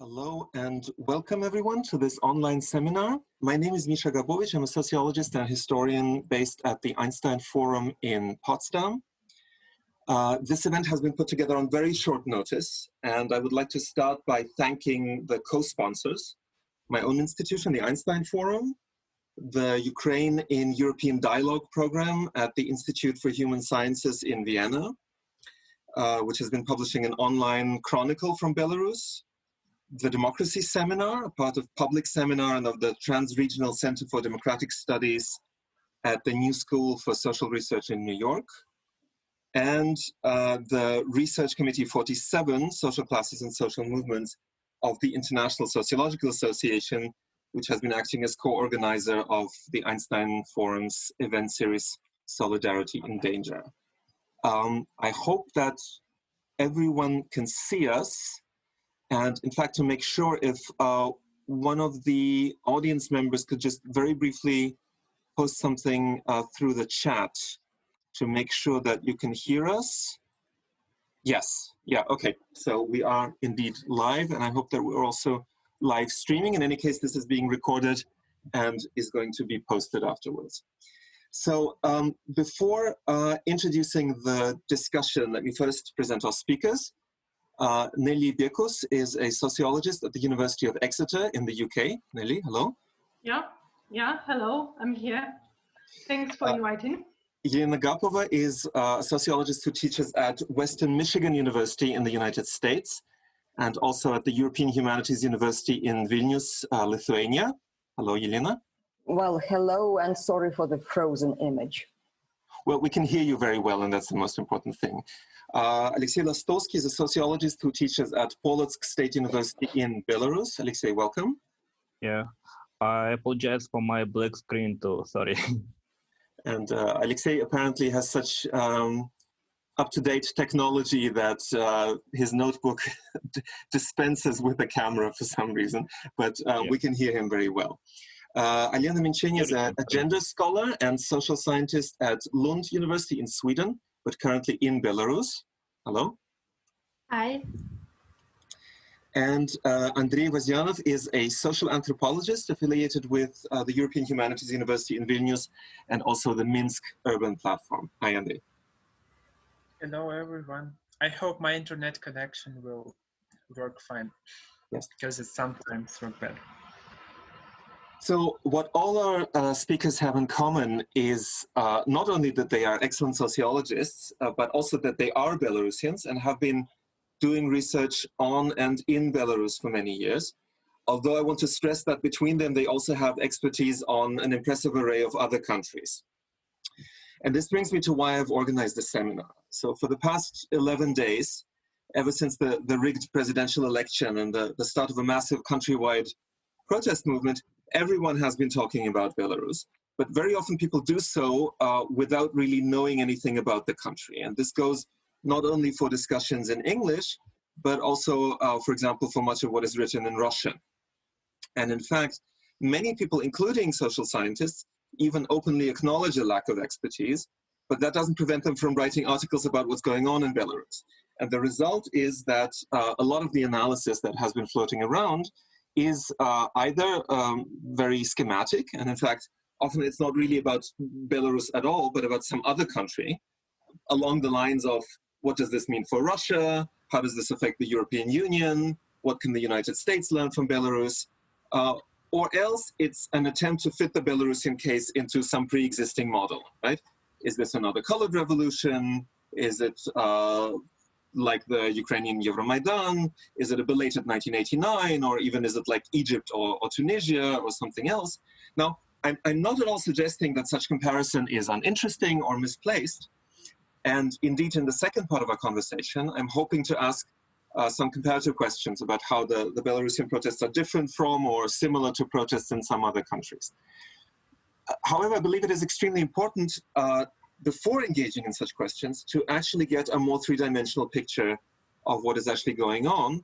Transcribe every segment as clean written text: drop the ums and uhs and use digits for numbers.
Hello and welcome everyone to this online seminar. My name is Misha Gabovich. I'm a sociologist and historian based at the Einstein Forum in Potsdam. This event has been put together on very short notice, and I would like to start by thanking the co-sponsors, my own institution, the Einstein Forum, the Ukraine in European Dialogue program at the Institute for Human Sciences in Vienna, which has been publishing an online chronicle from Belarus, the Democracy Seminar, a part of Public Seminar and of the Trans-Regional Center for Democratic Studies at the New School for Social Research in New York, and the Research Committee 47, Social Classes and Social Movements of the International Sociological Association, which has been acting as co-organizer of the Einstein Forum's event series, Solidarity in Danger. I hope that everyone can see us. And in fact, to make sure if one of the audience members could just very briefly post something through the chat to make sure that you can hear us. Yes, yeah, okay. So we are indeed live, and I hope that we're also live streaming. In any case, this is being recorded and is going to be posted afterwards. So before introducing the discussion, let me first present our speakers. Nelly Bekus is a sociologist at the University of Exeter in the UK. Nelly, hello. Yeah, hello, I'm here. Thanks for inviting. Elena Gapova is a sociologist who teaches at Western Michigan University in the United States and also at the European Humanities University in Vilnius, Lithuania. Hello, Elena. Well, hello, and sorry for the frozen image. Well, we can hear you very well, and that's the most important thing. Alexey Vlastowski is a sociologist who teaches at Polotsk State University in Belarus. Alexey, welcome. Yeah, I apologize for my black screen too, sorry. And Alexey apparently has such up-to-date technology that his notebook dispenses with the camera for some reason, but we can hear him very well. Elena Mincheni is a gender scholar and social scientist at Lund University in Sweden, but currently in Belarus. Hello. Hi. And Andrei Vazyanov is a social anthropologist affiliated with the European Humanities University in Vilnius and also the Minsk Urban Platform. Hi, Andrei. Hello, everyone. I hope my internet connection will work fine. Yes. Because it sometimes works bad. So what all our speakers have in common is not only that they are excellent sociologists, but also that they are Belarusians and have been doing research on and in Belarus for many years. Although I want to stress that between them, they also have expertise on an impressive array of other countries. And this brings me to why I've organized this seminar. So for the past 11 days, ever since the rigged presidential election and the start of a massive countrywide protest movement, everyone has been talking about Belarus, but very often people do so without really knowing anything about the country. And this goes not only for discussions in English, but also, for example, for much of what is written in Russian. And in fact, many people, including social scientists, even openly acknowledge a lack of expertise, but that doesn't prevent them from writing articles about what's going on in Belarus. And the result is that a lot of the analysis that has been floating around is either very schematic, and in fact, often it's not really about Belarus at all, but about some other country, along the lines of, what does this mean for Russia? How does this affect the European Union? What can the United States learn from Belarus? Or else it's an attempt to fit the Belarusian case into some pre-existing model, right? Is this another colored revolution? Is it like the Ukrainian Euromaidan? Is it a belated 1989? Or even is it like Egypt or Tunisia or something else? Now, I'm not at all suggesting that such comparison is uninteresting or misplaced. And indeed, in the second part of our conversation, I'm hoping to ask some comparative questions about how the Belarusian protests are different from or similar to protests in some other countries. However, I believe it is extremely important before engaging in such questions to actually get a more three-dimensional picture of what is actually going on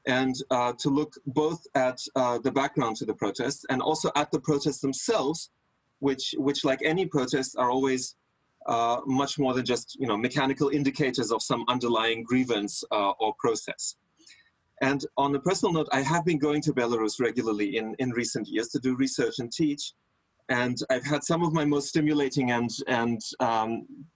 and to look both at the background to the protests and also at the protests themselves, which like any protests are always much more than just mechanical indicators of some underlying grievance or process. And on a personal note, I have been going to Belarus regularly in recent years to do research and teach. And I've had some of my most stimulating and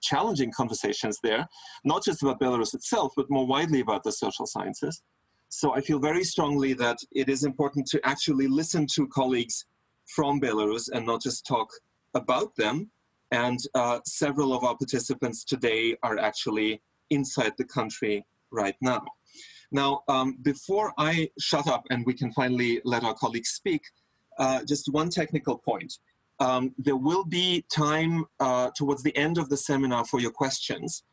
challenging conversations there, not just about Belarus itself, but more widely about the social sciences. So I feel very strongly that it is important to actually listen to colleagues from Belarus and not just talk about them. And several of our participants today are actually inside the country right now. Now, before I shut up and we can finally let our colleagues speak, just one technical point. There will be time towards the end of the seminar for your questions.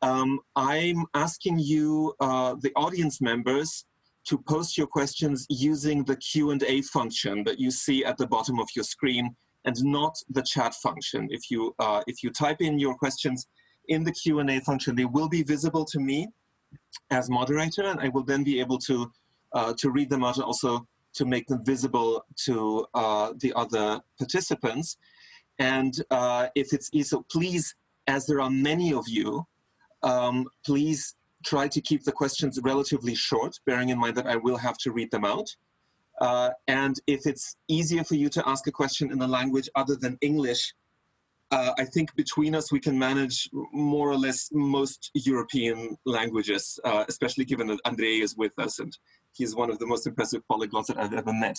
I'm asking you, the audience members, to post your questions using the Q&A function that you see at the bottom of your screen and not the chat function. If you type in your questions in the Q&A function, they will be visible to me as moderator, and I will then be able to read them out and also to make them visible to the other participants. And if it's easy, so please, as there are many of you, please try to keep the questions relatively short, bearing in mind that I will have to read them out. And if it's easier for you to ask a question in a language other than English, I think between us we can manage more or less most European languages, especially given that Andrei is with us and he's one of the most impressive polyglots that I've ever met.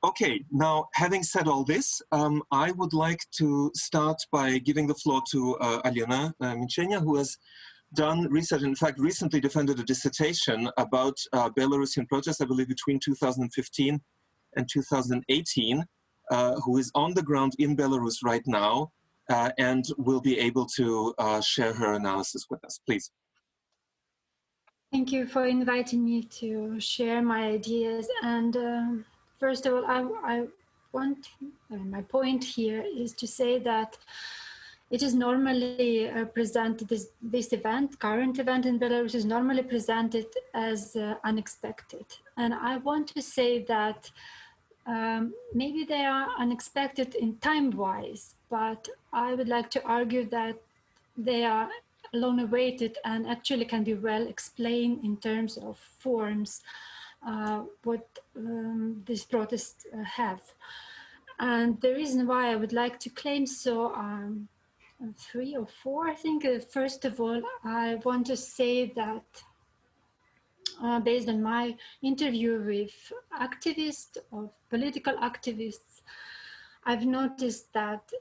Okay, now having said all this, I would like to start by giving the floor to Elena Minchenia, who has done research, in fact recently defended a dissertation about Belarusian protests, I believe between 2015 and 2018, who is on the ground in Belarus right now and will be able to share her analysis with us. Please. Thank you for inviting me to share my ideas. And first of all, my point here is to say that it is normally presented, this event, current event in Belarus is normally presented as unexpected. And I want to say that maybe they are unexpected in time-wise, but I would like to argue that they are long awaited and actually can be well explained in terms of forms what these protests have. And the reason why I would like to claim so are 3 or 4, I think. First of all, I want to say that based on my interview with activists, of political activists, I've noticed that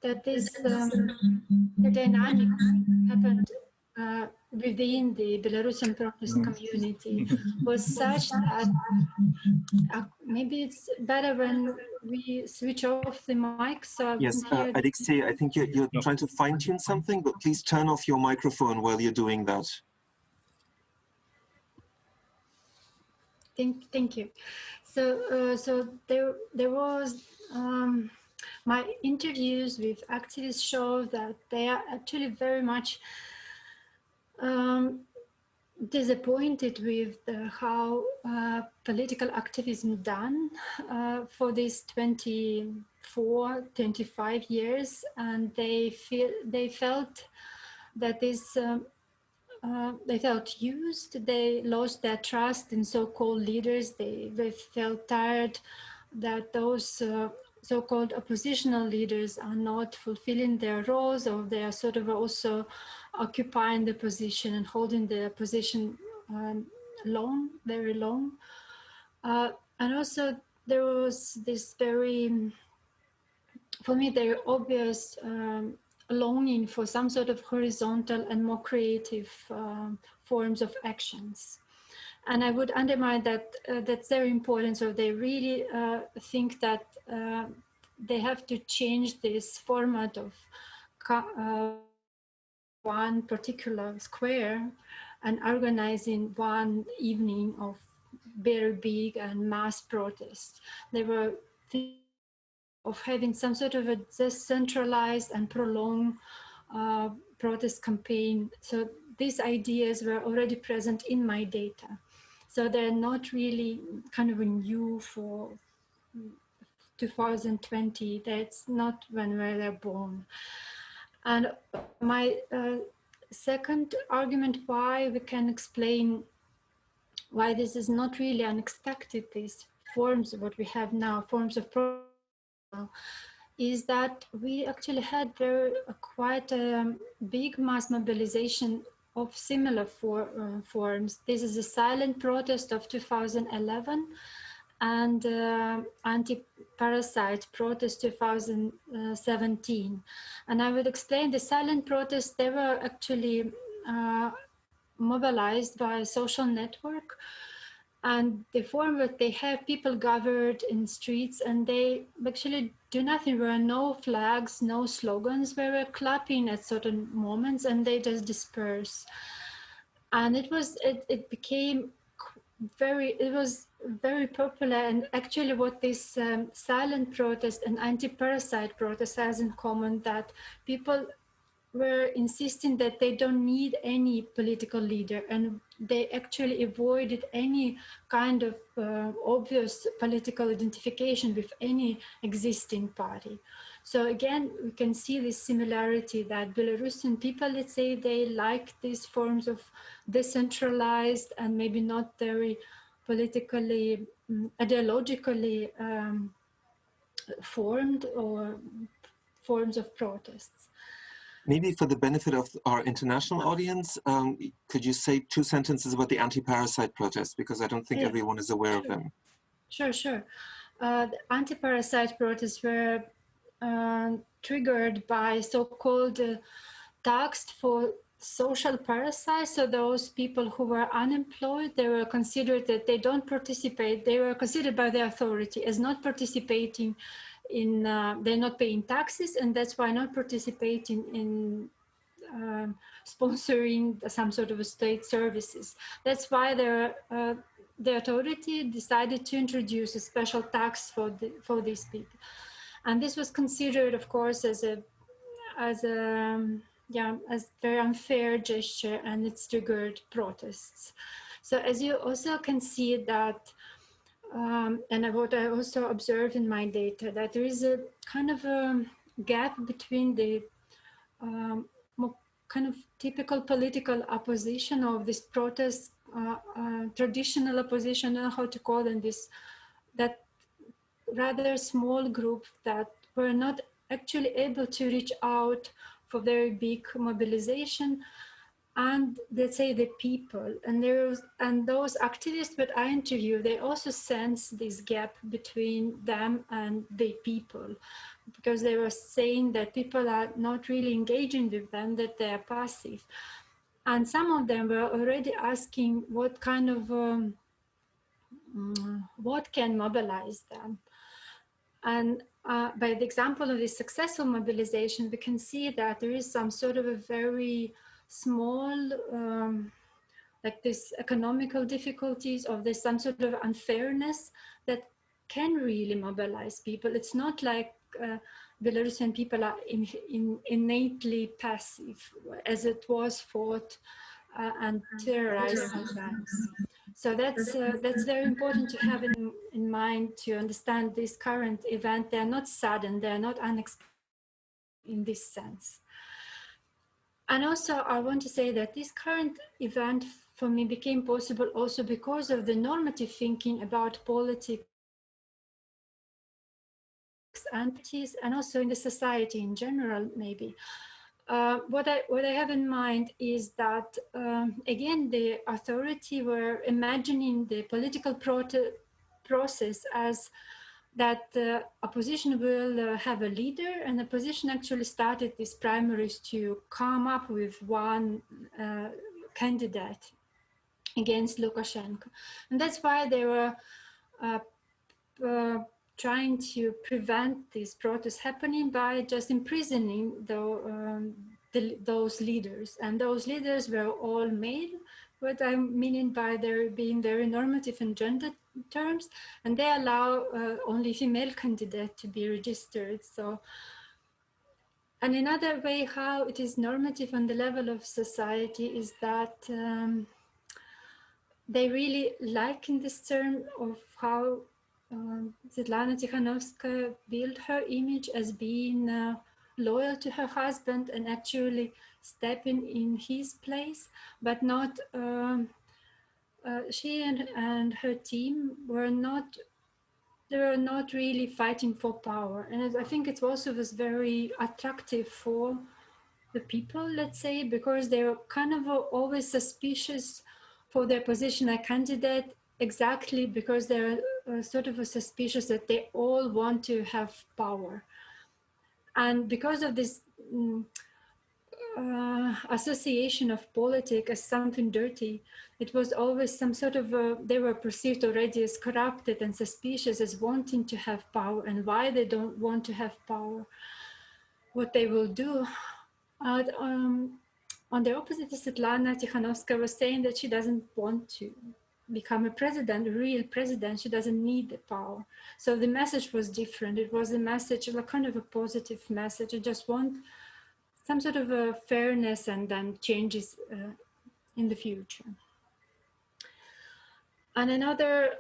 the dynamic happened within the Belarusian protest community was such that maybe it's better when we switch off the mic. So yes, Alexey, I think you're trying to fine-tune something, but please turn off your microphone while you're doing that. Thank you. So there was my interviews with activists show that they are actually very much disappointed with how political activism done for these 24, 25 years, and they felt that this they felt used. They lost their trust in so-called leaders. They felt tired that those so-called oppositional leaders are not fulfilling their roles, or they are sort of also occupying the position and holding the position very long. And also there was this very, for me, very obvious longing for some sort of horizontal and more creative forms of actions. And I would undermine that that's very important. So they really think that they have to change this format of one particular square and organizing one evening of very big and mass protests. They were thinking of having some sort of a decentralized and prolonged protest campaign. So these ideas were already present in my data. So they're not really kind of a new for 2020. That's not when we were born. And my second argument why we can explain why this is not really unexpected, these forms of what we have now, forms of protest now, is that we actually had quite a big mass mobilization of similar forms. This is the silent protest of 2011 and Anti-Parasite Protest 2017. And I would explain the silent protests, they were actually mobilized by a social network, and the form that they have people gathered in streets and they actually do nothing. There were no flags, no slogans. They were clapping at certain moments and they just disperse. And it was very popular. And actually what this silent protest and anti-parasite protest has in common, that people were insisting that they don't need any political leader, and they actually avoided any kind of obvious political identification with any existing party. So again, we can see this similarity that Belarusian people, let's say, they like these forms of decentralized and maybe not very politically, ideologically formed or forms of protests. Maybe for the benefit of our international audience, could you say 2 sentences about the anti-parasite protest? Because I don't think everyone is aware of them. Sure. The anti-parasite protests were triggered by so-called tax for social parasites. So those people who were unemployed, they were considered that they don't participate. They were considered by the authority as not participating in, they're not paying taxes, and that's why not participating in sponsoring some sort of state services. That's why the authority decided to introduce a special tax for these people, and this was considered, of course, as very unfair gesture, and it's triggered protests. So as you also can see that. And what I also observed in my data, that there is a kind of a gap between the more kind of typical political opposition of this protest, traditional opposition, I don't know how to call them, that rather small group that were not actually able to reach out for very big mobilization, and let's say the people, and those activists that I interview, they also sense this gap between them and the people, because they were saying that people are not really engaging with them, that they are passive. And some of them were already asking what kind of, what can mobilize them. And by the example of this successful mobilization, we can see that there is some sort of a very small, like this economical difficulties, or there's some sort of unfairness that can really mobilize people. It's not like Belarusian people are innately passive, as it was fought and terrorized sometimes. So that's very important to have in mind to understand this current event. They are not sudden, they are not unexpected in this sense. And also, I want to say that this current event for me became possible also because of the normative thinking about politics and also in the society in general, maybe. What I have in mind is that, again, the authority were imagining the political process as that the opposition will have a leader, and the opposition actually started these primaries to come up with one candidate against Lukashenko. And that's why they were trying to prevent these protests happening by just imprisoning those leaders. And those leaders were all male, what I'm meaning by their being very normative in gender terms, and they allow only female candidates to be registered. So, and another way how it is normative on the level of society is that they really like in this term of how Svetlana Tikhanovskaya built her image as being loyal to her husband and actually stepping in his place, but not. She and her team were not. They were not really fighting for power, and I think it also was very attractive for the people, let's say, because they were kind of always suspicious for their position as candidate, exactly because they're sort of suspicious that they all want to have power. And because of this association of politics as something dirty, it was always some sort of, they were perceived already as corrupted and suspicious, as wanting to have power, and why they don't want to have power, what they will do. On the opposite, Svetlana Tikhanovskaya was saying that she doesn't want to become a president, a real president. She doesn't need the power. So the message was different. It was a message, like kind of a positive message. I just want some sort of a fairness and then changes in the future. And another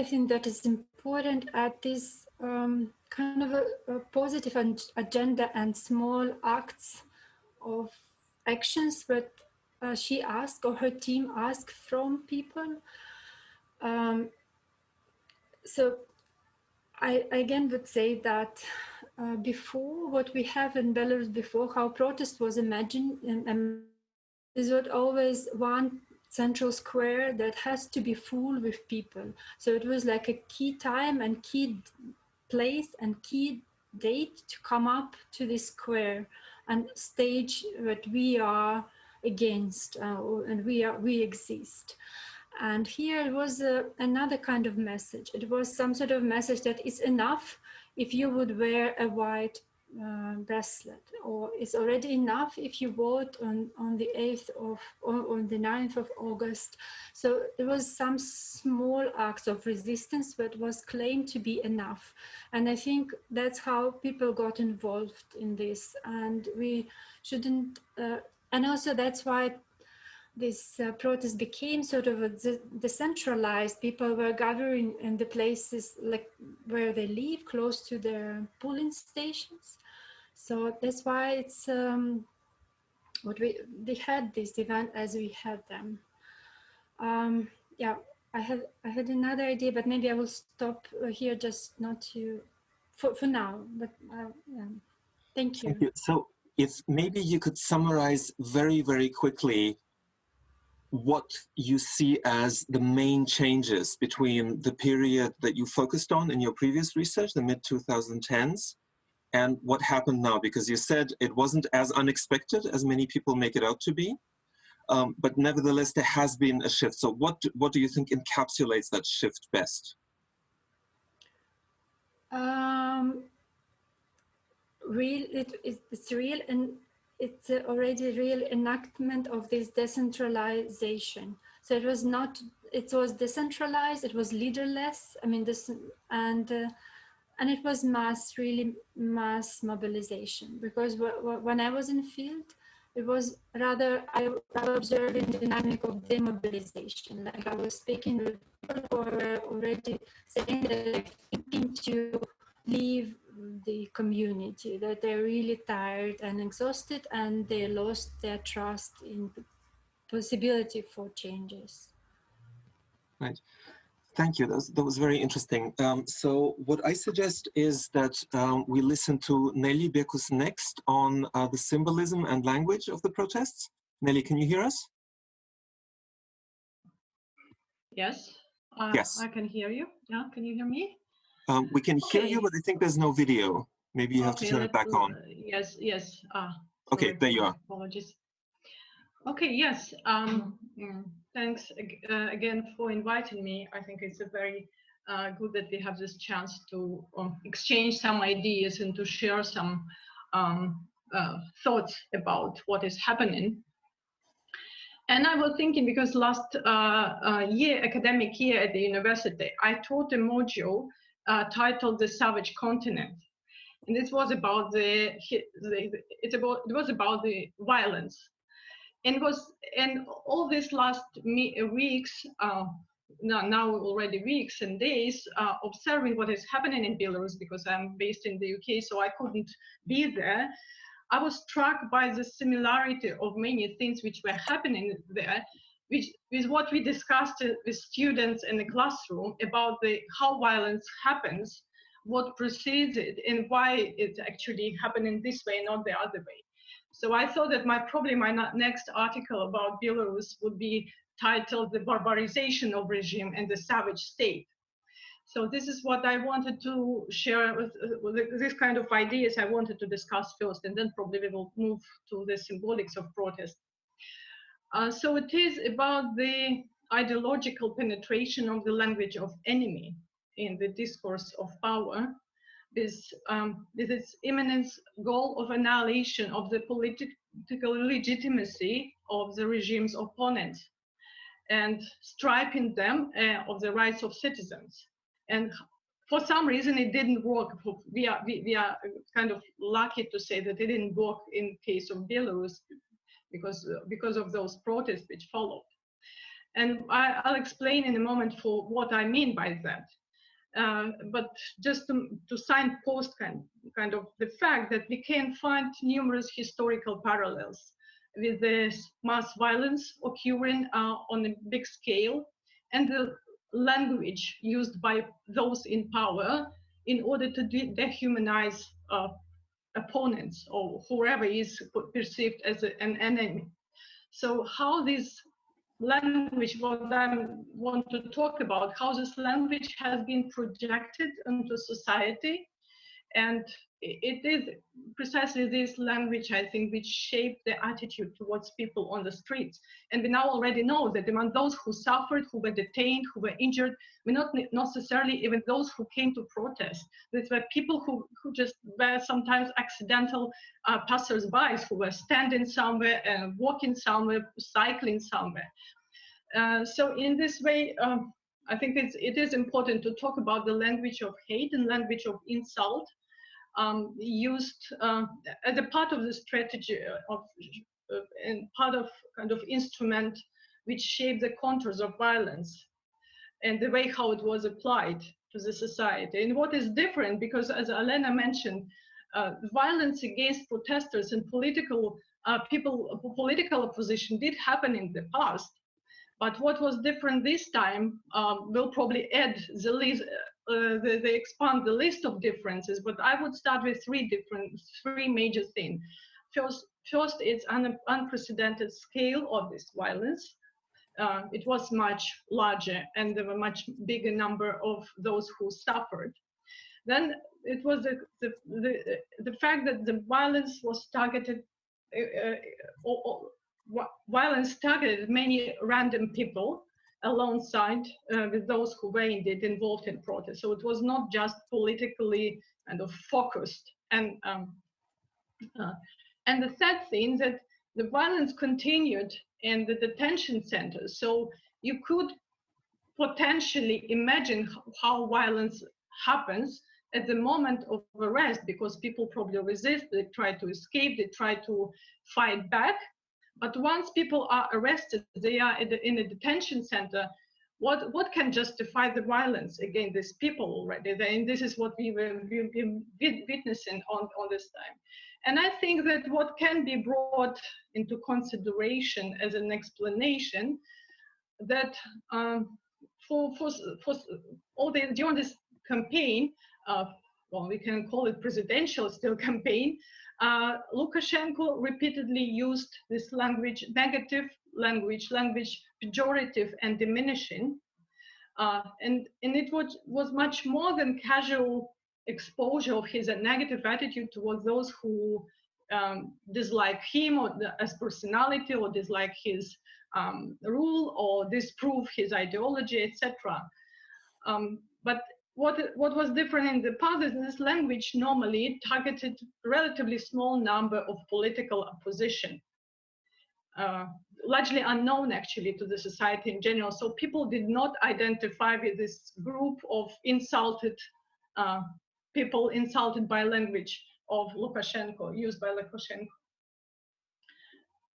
thing that is important at this kind of a positive agenda and small acts of actions that she asked, or her team asked from people. So I again would say that before, what we have in Belarus before, how protest was imagined, is what always one central square that has to be full with people. So it was like a key time and key place and key date to come up to this square and stage that we are against and we exist. And here it was another kind of message. It was some sort of message that it's enough if you would wear a white bracelet, or it's already enough if you vote on the 8th of, or on the 9th of August. So there was some small acts of resistance that was claimed to be enough. And I think that's how people got involved in this. And we shouldn't, and also that's why this protest became sort of a decentralized. People were gathering in the places like where they live, close to their polling stations. So that's why it's what we had this event as we had them. Yeah, I had another idea, but maybe I will stop here, just not to for now. But yeah. Thank you. Thank you. So if maybe you could summarize very, very quickly what you see as the main changes between the period that you focused on in your previous research, the mid-2010s, and what happened now, because you said it wasn't as unexpected as many people make it out to be, but nevertheless there has been a shift. So what do you think encapsulates that shift best? It's real, and it's already real enactment of this decentralization. So it was not, it was decentralized, it was leaderless. I mean, this, and it was really mass mobilization, because when I was in the field, it was rather, I was observing the dynamic of demobilization. Like I was speaking with people who were already saying that they're thinking to leave the community, that they're really tired and exhausted, and they lost their trust in the possibility for changes. Right. Thank you. That was very interesting. So what I suggest is that we listen to Nelly Bekus next on the symbolism and language of the protests. Nelly, can you hear us? Yes. Yes. I can hear you. Yeah, can you hear me? We can hear you, but I think there's no video. Maybe you have to turn it back on. Yes. Okay, there you are. Apologies. Okay, yes. Thanks again for inviting me. I think it's a very good that we have this chance to exchange some ideas and to share some thoughts about what is happening. And I was thinking, because last academic year at the university, I taught a module titled "The Savage Continent," and this was about the violence. And all these last weeks, now already weeks and days, observing what is happening in Belarus, because I'm based in the UK, so I couldn't be there. I was struck by the similarity of many things which were happening there, which with what we discussed with students in the classroom about how violence happens, what precedes it, and why it's actually happening this way, not the other way. So I thought that probably my next article about Belarus would be titled "The Barbarization of Regime and the Savage State." So this is what I wanted to share with this kind of ideas I wanted to discuss first, and then probably we will move to the symbolics of protest. So it is about the ideological penetration of the language of enemy in the discourse of power, with its imminent goal of annihilation of the political legitimacy of the regime's opponents and stripping them of the rights of citizens. And for some reason, it didn't work. We are kind of lucky to say that it didn't work in case of Belarus because of those protests which followed. And I'll explain in a moment for what I mean by that. But just to signpost kind of the fact that we can find numerous historical parallels with this mass violence occurring on a big scale, and the language used by those in power in order to dehumanize opponents or whoever is perceived as an enemy. So how this language, what I want to talk about, how this language has been projected into society, and it is precisely this language, I think, which shaped the attitude towards people on the streets. And we now already know that among those who suffered, who were detained, who were injured, were not necessarily even those who came to protest. These were people who just were sometimes accidental passers-by, who were standing somewhere, walking somewhere, cycling somewhere. So in this way, I think it is important to talk about the language of hate and language of insult, used as a part of the strategy and part of kind of instrument which shaped the contours of violence and the way how it was applied to the society. And what is different, because as Elena mentioned, violence against protesters and political opposition did happen in the past. But what was different this time will probably add the list. They expand the list of differences, but I would start with three major things. First, it's an unprecedented scale of this violence. It was much larger, and there were much bigger number of those who suffered. Then it was the fact that the violence was targeted. Violence targeted many random people alongside with those who were indeed involved in protest. So it was not just politically kind of focused. And the third thing, that the violence continued in the detention centers. So you could potentially imagine how violence happens at the moment of arrest, because people probably resist, they try to escape, they try to fight back. But once people are arrested, they are in a detention center. What can justify the violence against these people already? And this is what we've been witnessing on this time. And I think that what can be brought into consideration as an explanation, that for all during this campaign, well, we can call it presidential still campaign, Lukashenko repeatedly used this language, negative language, pejorative and diminishing. And it was much more than casual exposure of his negative attitude towards those who dislike him or as personality, or dislike his rule, or disprove his ideology, etc. But what was different in the past is this language normally targeted relatively small number of political opposition, largely unknown actually to the society in general. So people did not identify with this group of insulted people insulted by language of Lukashenko, used by Lukashenko.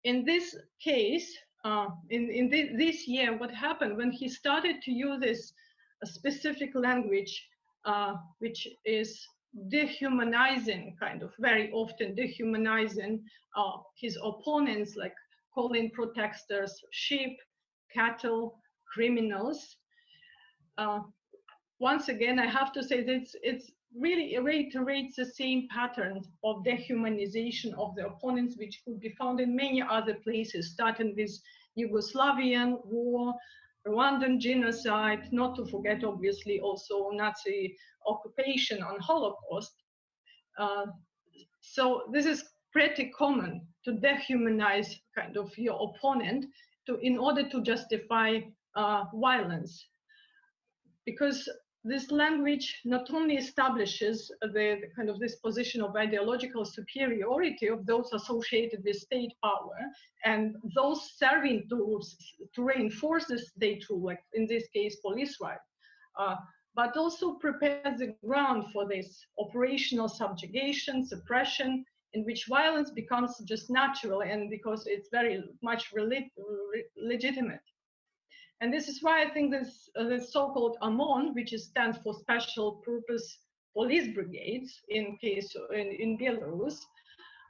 In this case, this year, what happened when he started to use this specific language, which is dehumanizing, kind of very often dehumanizing his opponents, like calling protesters sheep, cattle, criminals. Once again, I have to say that it's really reiterates the same pattern of dehumanization of the opponents, which could be found in many other places, starting with Yugoslavian war, Rwandan genocide, not to forget, obviously, also Nazi occupation and Holocaust. So this is pretty common, to dehumanize kind of your opponent in order to justify violence. Because this language not only establishes the kind of this position of ideological superiority of those associated with state power and those serving to reinforce the state rule, like in this case, police rights, but also prepares the ground for this operational subjugation, suppression, in which violence becomes just natural and because it's very much legitimate. And this is why I think this so-called AMON, which stands for Special Purpose Police Brigades in Belarus,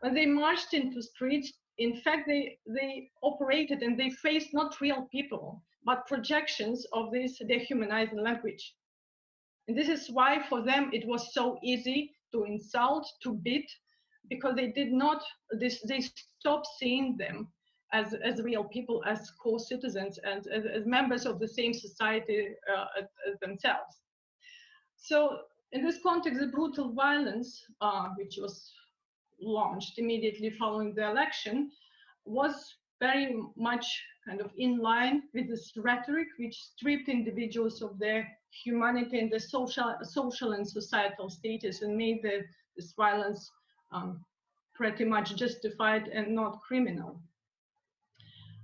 when they marched into streets, in fact, they operated and they faced not real people, but projections of this dehumanizing language. And this is why for them it was so easy to insult, to beat, because they did not, they stopped seeing them as real people, as co-citizens, and as members of the same society as themselves. So in this context, the brutal violence, which was launched immediately following the election, was very much kind of in line with this rhetoric, which stripped individuals of their humanity and the social and societal status and made this violence pretty much justified and not criminal.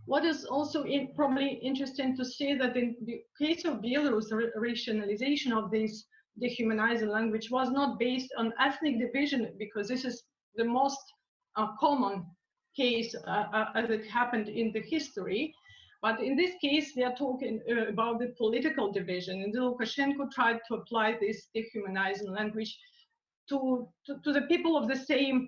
What is also probably interesting to see that in the case of Belarus, rationalization of this dehumanizing language was not based on ethnic division, because this is the most common case as it happened in the history. But in this case, we are talking about the political division, and Lukashenko tried to apply this dehumanizing language to the people of the same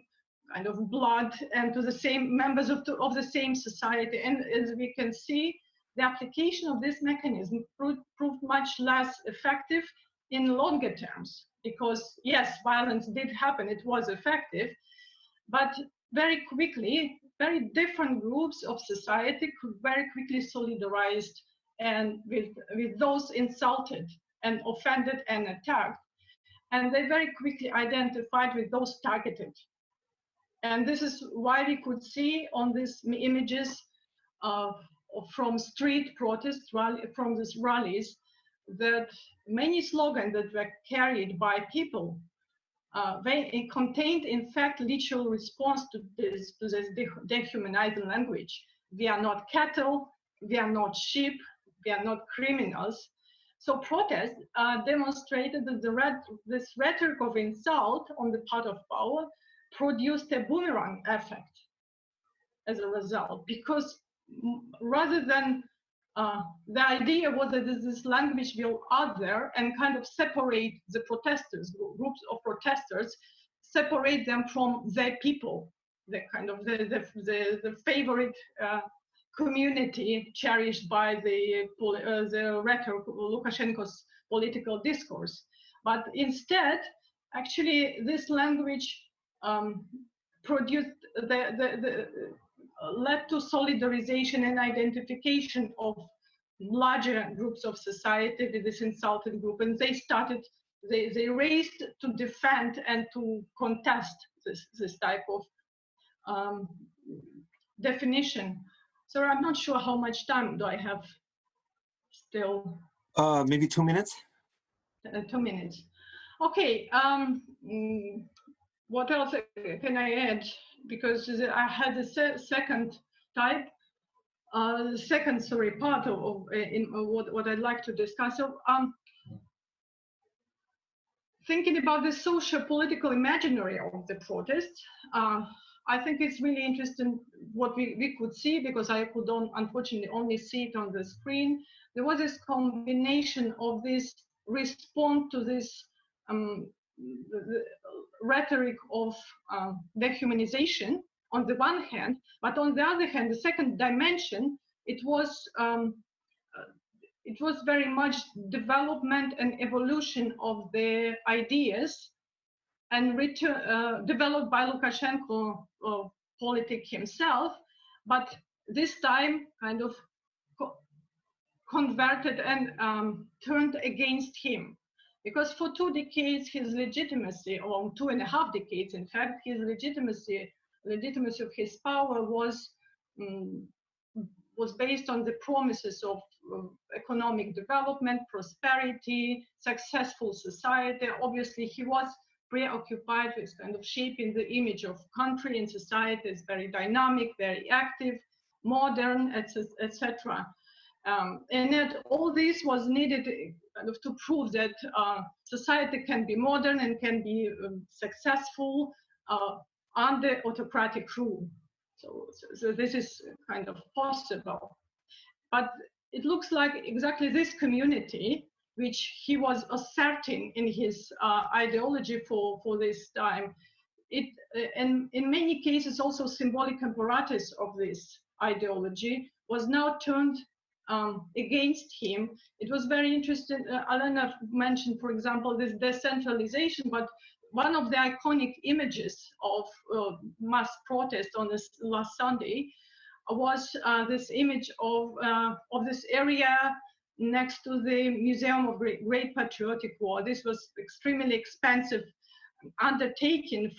kind of blood and to the same members of the same society. And as we can see, the application of this mechanism proved much less effective in longer terms, because yes, violence did happen, it was effective, but very quickly, very different groups of society could very quickly solidarize and with those insulted and offended and attacked, and they very quickly identified with those targeted. And this is why we could see on these images from street protests, from these rallies, that many slogans that were carried by people, they contained, in fact, literal response to this dehumanizing language. We are not cattle, we are not sheep, we are not criminals. So protests demonstrated that this rhetoric of insult on the part of power produced a boomerang effect as a result, because rather than the idea was that this language will other and kind of separate the protesters, groups of protesters, separate them from their people, the kind of the favorite community cherished by the rhetoric, Lukashenko's political discourse. But instead, actually, this language produced led to solidarization and identification of larger groups of society with this insulted group, and they raised to defend and to contest this type of definition. So I'm not sure how much time do I have still. Maybe 2 minutes. 2 minutes. Okay. What else can I add? Because I had the second type, part of what I'd like to discuss. So, thinking about the socio-political imaginary of the protests, I think it's really interesting what we could see, because I could unfortunately only see it on the screen. There was this combination of this response to this the rhetoric of dehumanization on the one hand, but on the other hand, the second dimension, it was very much development and evolution of the ideas, and developed by Lukashenko politic himself, but this time kind of converted and turned against him. Because for 2 decades, his legitimacy, or 2.5 decades, in fact, his legitimacy of his power was based on the promises of economic development, prosperity, successful society. Obviously, he was preoccupied with kind of shaping the image of country and society as very dynamic, very active, modern, etc. And yet all this was needed kind of to prove that society can be modern and can be successful under autocratic rule. So this is kind of possible. But it looks like exactly this community, which he was asserting in his ideology for this time, and in many cases also symbolic apparatus of this ideology, was now turned against him. It was very interesting. Elena mentioned, for example, this decentralization, but one of the iconic images of mass protest on this last Sunday was this image of this area next to the Museum of Great Patriotic War. This was extremely expensive undertaking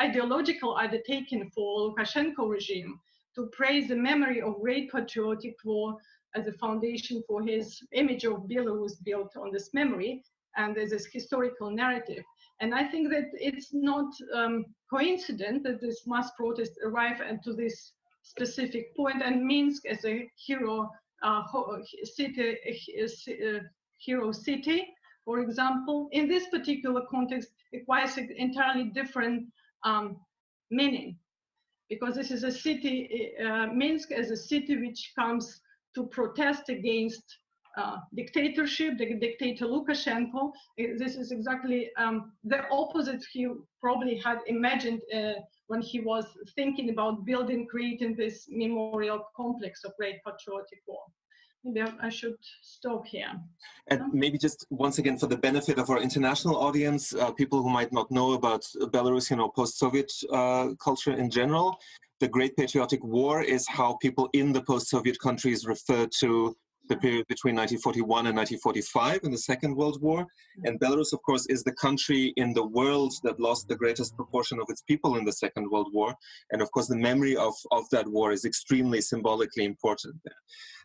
ideological undertaking for Lukashenko regime to praise the memory of Great Patriotic War as a foundation for his image of Belarus built on this memory and as this historical narrative. And I think that it's not coincident that this mass protest arrived to this specific point, and Minsk as a hero city, for example, in this particular context, requires an entirely different meaning, because this is a city, Minsk as a city which comes to protest against dictatorship, the dictator Lukashenko. This is exactly the opposite he probably had imagined when he was thinking about creating this memorial complex of Great Patriotic War. Maybe I should stop here. And maybe just once again, for the benefit of our international audience, people who might not know about Belarusian or post-Soviet culture in general, the Great Patriotic War is how people in the post-Soviet countries refer to the period between 1941 and 1945 in the Second World War. And Belarus, of course, is the country in the world that lost the greatest proportion of its people in the Second World War. And of course, the memory of that war is extremely symbolically important there.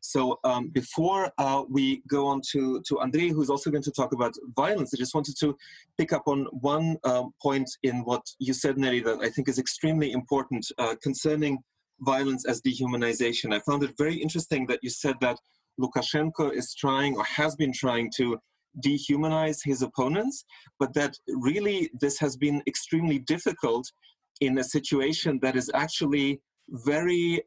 So before we go on to Andrei, who's also going to talk about violence, I just wanted to pick up on one point in what you said, Nelly, that I think is extremely important concerning violence as dehumanization. I found it very interesting that you said that Lukashenko is trying, or has been trying, to dehumanize his opponents, but that really this has been extremely difficult in a situation that is actually very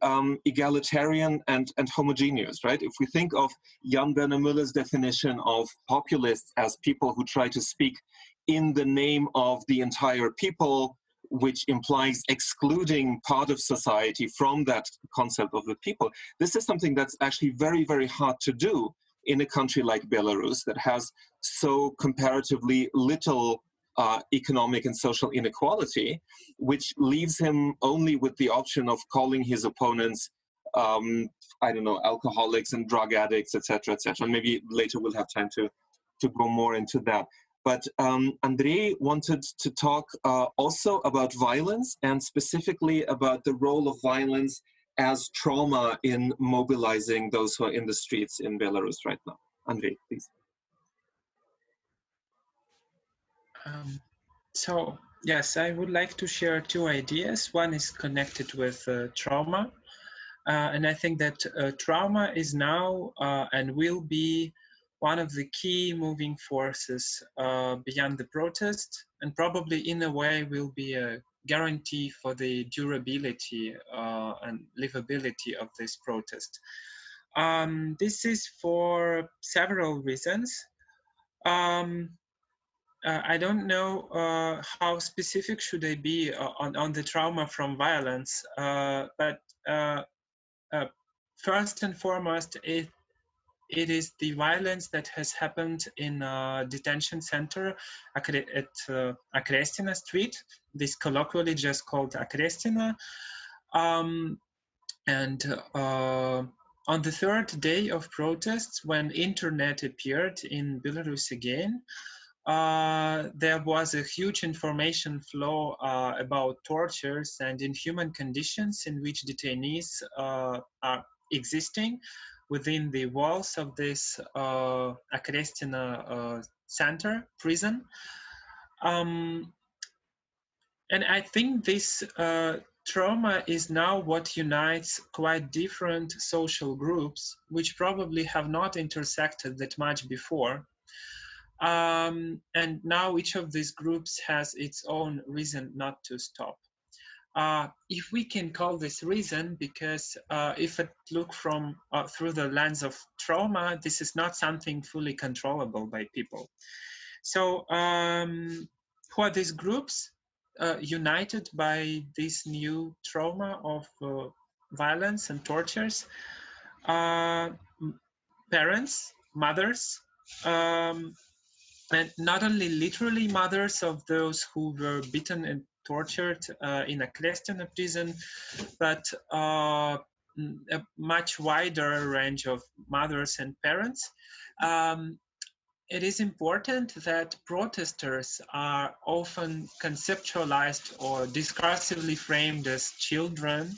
egalitarian and homogeneous, right? If we think of Jan Werner Müller's definition of populists as people who try to speak in the name of the entire people, which implies excluding part of society from that concept of the people. This is something that's actually very, very hard to do in a country like Belarus that has so comparatively little economic and social inequality, which leaves him only with the option of calling his opponents, I don't know, alcoholics and drug addicts, etc., etc. And maybe later we'll have time to go more into that. But Andrei wanted to talk also about violence, and specifically about the role of violence as trauma in mobilizing those who are in the streets in Belarus right now. Andrei, please. So, yes, I would like to share two ideas. One is connected with trauma. And I think that trauma is now and will be one of the key moving forces beyond the protest, and probably in a way will be a guarantee for the durability and livability of this protest. This is for several reasons. I don't know how specific should I be on the trauma from violence, but first and foremost, it is the violence that has happened in a detention center at Akrestina Street. This colloquially just called Akrestina. And on the third day of protests, when internet appeared in Belarus again, there was a huge information flow about tortures and inhuman conditions in which detainees are existing within the walls of this Akrestina center, prison. And I think this trauma is now what unites quite different social groups, which probably have not intersected that much before. And now each of these groups has its own reason not to stop. If we can call this reason, because if it look from through the lens of trauma, this is not something fully controllable by people. So who are these groups united by this new trauma of violence and tortures? Parents, mothers, and not only literally mothers of those who were beaten and tortured in a Akrestina prison, but a much wider range of mothers and parents. It is important that protesters are often conceptualized or discursively framed as children,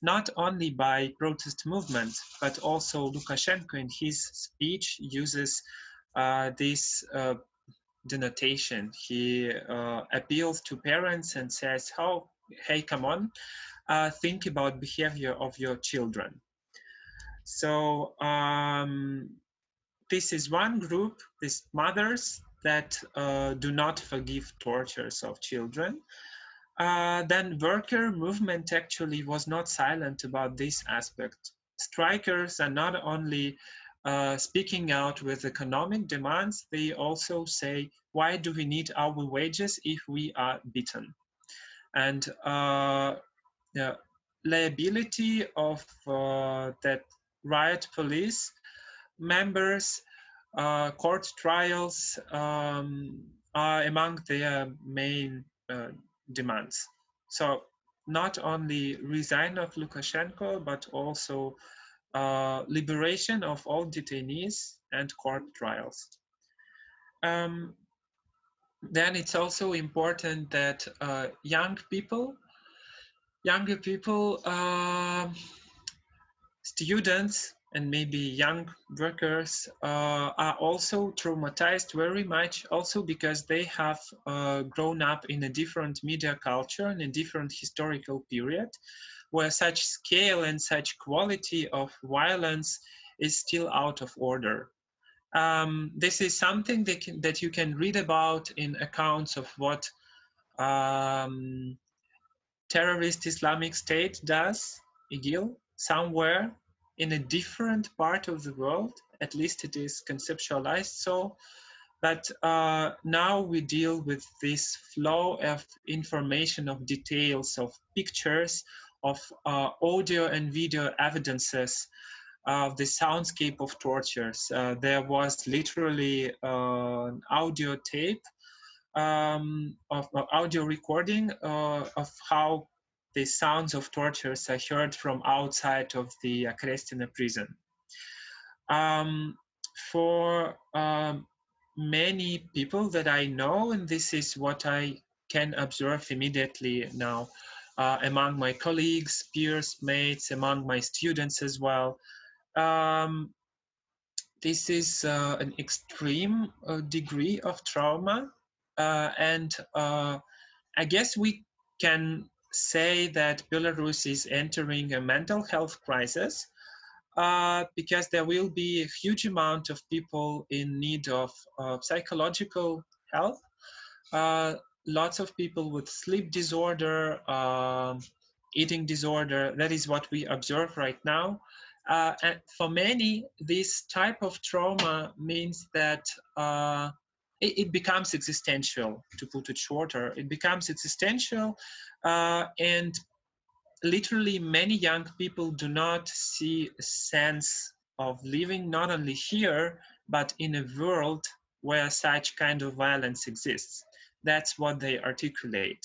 not only by protest movements, but also Lukashenko in his speech uses this denotation. He appeals to parents and says, "Oh, hey, come on, think about behavior of your children." So this is one group, these mothers that do not forgive tortures of children. Then worker movement actually was not silent about this aspect. Strikers are not only speaking out with economic demands, they also say, why do we need our wages if we are beaten? And the liability of that riot police members, court trials are among their main demands. So not only resign of Lukashenko, but also liberation of all detainees and court trials. Then it's also important that younger people, students, and maybe young workers are also traumatized very much, also because they have grown up in a different media culture, in a different historical period, where such scale and such quality of violence is still out of order. This is something that you can read about in accounts of what terrorist Islamic State does, IGIL, somewhere in a different part of the world. At least it is conceptualized so. But now we deal with this flow of information, of details, of pictures, of audio and video evidences of the soundscape of tortures. There was literally an audio tape of audio recording of how the sounds of tortures are heard from outside of the Akrestina prison. For many people that I know, and this is what I can observe immediately now among my colleagues, peers, mates, among my students as well, this is an extreme degree of trauma. And I guess we can say that Belarus is entering a mental health crisis because there will be a huge amount of people in need of psychological health. lots of people with sleep disorder, eating disorder. That is what we observe right now. And for many, this type of trauma means that it becomes existential, to put it shorter. It becomes existential, and literally many young people do not see a sense of living not only here, but in a world where such kind of violence exists. That's what they articulate.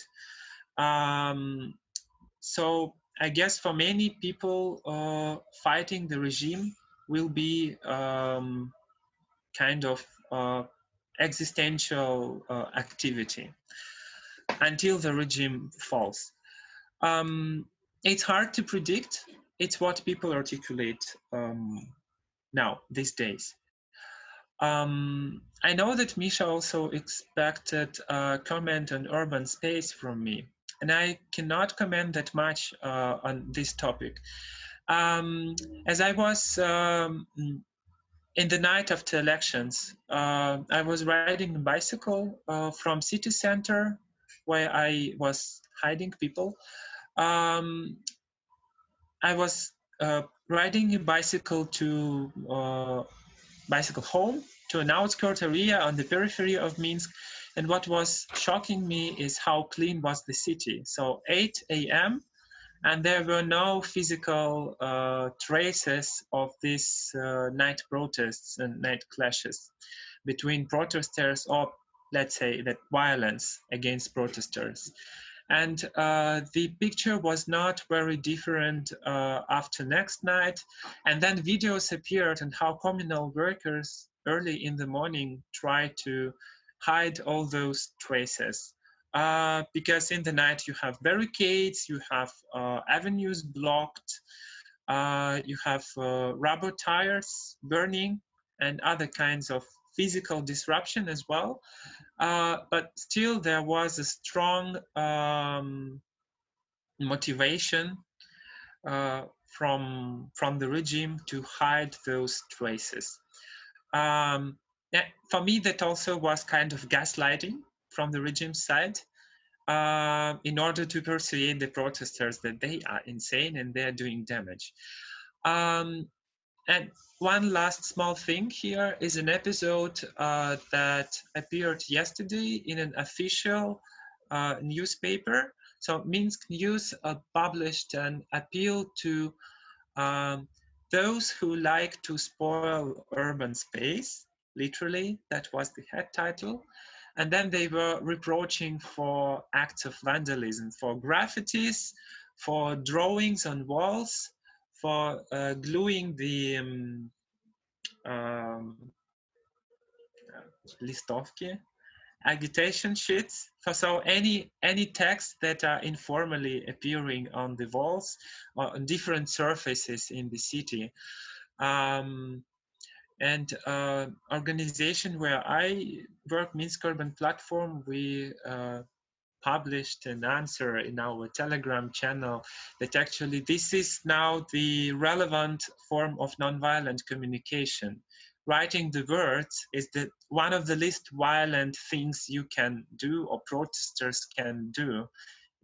So I guess for many people, fighting the regime will be kind of existential activity until the regime falls. It's hard to predict. It's what people articulate now, these days. I know that Misha also expected a comment on urban space from me, and I cannot comment that much on this topic. As I was in the night after elections, I was riding a bicycle from city center, where I was hiding people. I was riding a bicycle to bicycle home to an outskirt area on the periphery of Minsk, and what was shocking me is how clean was the city. So 8 a.m. and there were no physical traces of these night protests and night clashes between protesters, or let's say that violence against protesters. And the picture was not very different after next night. And then videos appeared on how communal workers early in the morning tried to hide all those traces. Because in the night you have barricades, you have avenues blocked, you have rubber tires burning and other kinds of physical disruption as well. But still there was a strong motivation from the regime to hide those traces. For me, that also was kind of gaslighting from the regime's side, in order to persuade the protesters that they are insane and they're doing damage. And one last small thing here is an episode that appeared yesterday in an official newspaper. So Minsk News published an appeal to those who like to spoil urban space, literally, that was the head title. And then they were reproaching for acts of vandalism, for graffitis, for drawings on walls, for gluing the listovki, agitation sheets, so any texts that are informally appearing on the walls or on different surfaces in the city. And organization where I work, Minsk Urban Platform, we published an answer in our Telegram channel that actually this is now the relevant form of nonviolent communication. Writing the words is one of the least violent things you can do or protesters can do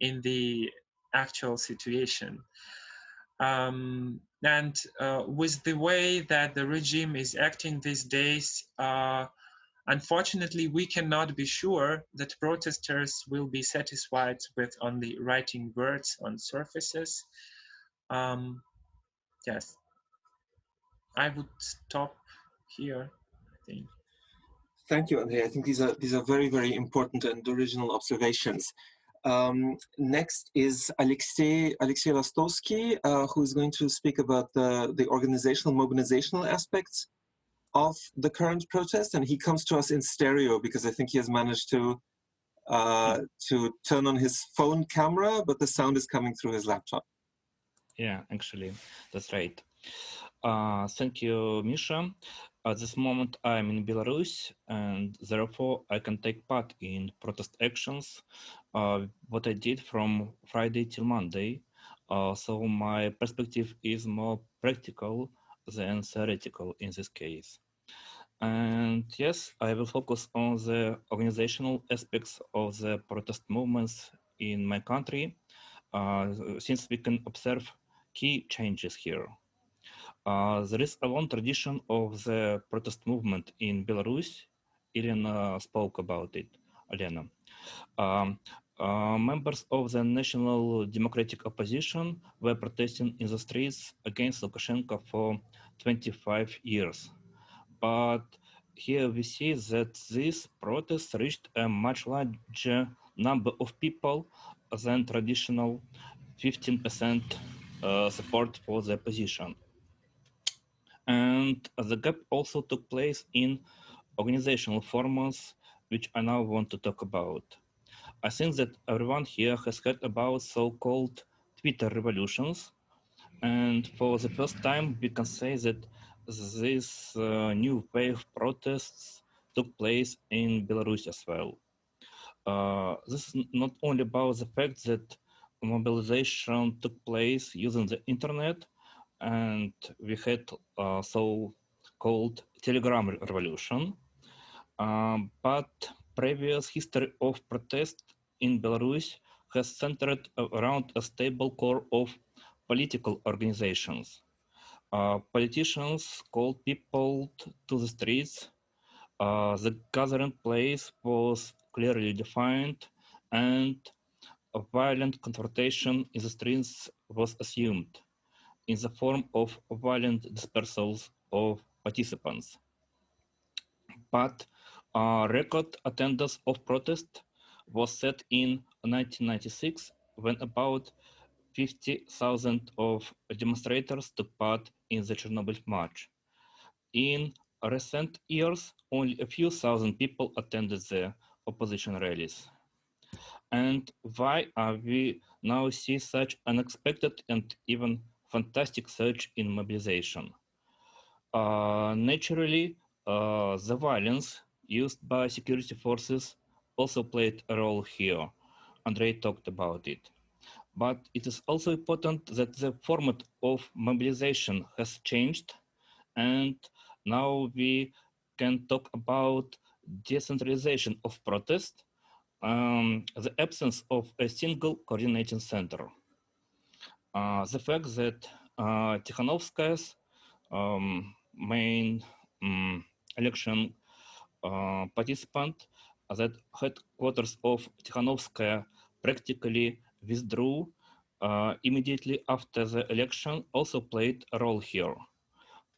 in the actual situation. And with the way that the regime is acting these days, unfortunately, we cannot be sure that protesters will be satisfied with only writing words on surfaces. Yes, I would stop here, I think. Thank you, Andrei. I think these are very, very important and original observations. Next is Alexey Vlastowski, who is going to speak about the organizational, mobilizational aspects of the current protest, and he comes to us in stereo because I think he has managed to turn on his phone camera, but the sound is coming through his laptop. Yeah, actually, that's right. Thank you, Misha. At this moment, I'm in Belarus, and therefore I can take part in protest actions, what I did from Friday till Monday. So my perspective is more practical than theoretical in this case. And yes, I will focus on the organizational aspects of the protest movements in my country, since we can observe key changes here. There is a long tradition of the protest movement in Belarus. Elena spoke about it, Elena. Um, Members of the National Democratic Opposition were protesting in the streets against Lukashenko for 25 years. But here we see that these protests reached a much larger number of people than traditional 15% support for the opposition. And the gap also took place in organizational formats, which I now want to talk about. I think that everyone here has heard about so-called Twitter revolutions. And for the first time, we can say that this new wave protests took place in Belarus as well. This is not only about the fact that mobilization took place using the internet, and we had so-called Telegram revolution, but previous history of protest in Belarus has centered around a stable core of political organizations. Politicians called people to the streets. The gathering place was clearly defined, and a violent confrontation in the streets was assumed in the form of violent dispersals of participants. But record attendance of protest was set in 1996 when about 50,000 of demonstrators took part in the Chernobyl March. In recent years, only a few thousand people attended the opposition rallies. And why are we now see such unexpected and even fantastic surge in mobilization? Naturally, the violence used by security forces also played a role here. Andrei talked about it. But it is also important that the format of mobilization has changed, and now we can talk about decentralization of protest, the absence of a single coordinating center. The fact that Tikhanovskaya's main election participant, that headquarters of Tikhanovskaya practically withdrew immediately after the election, also played a role here.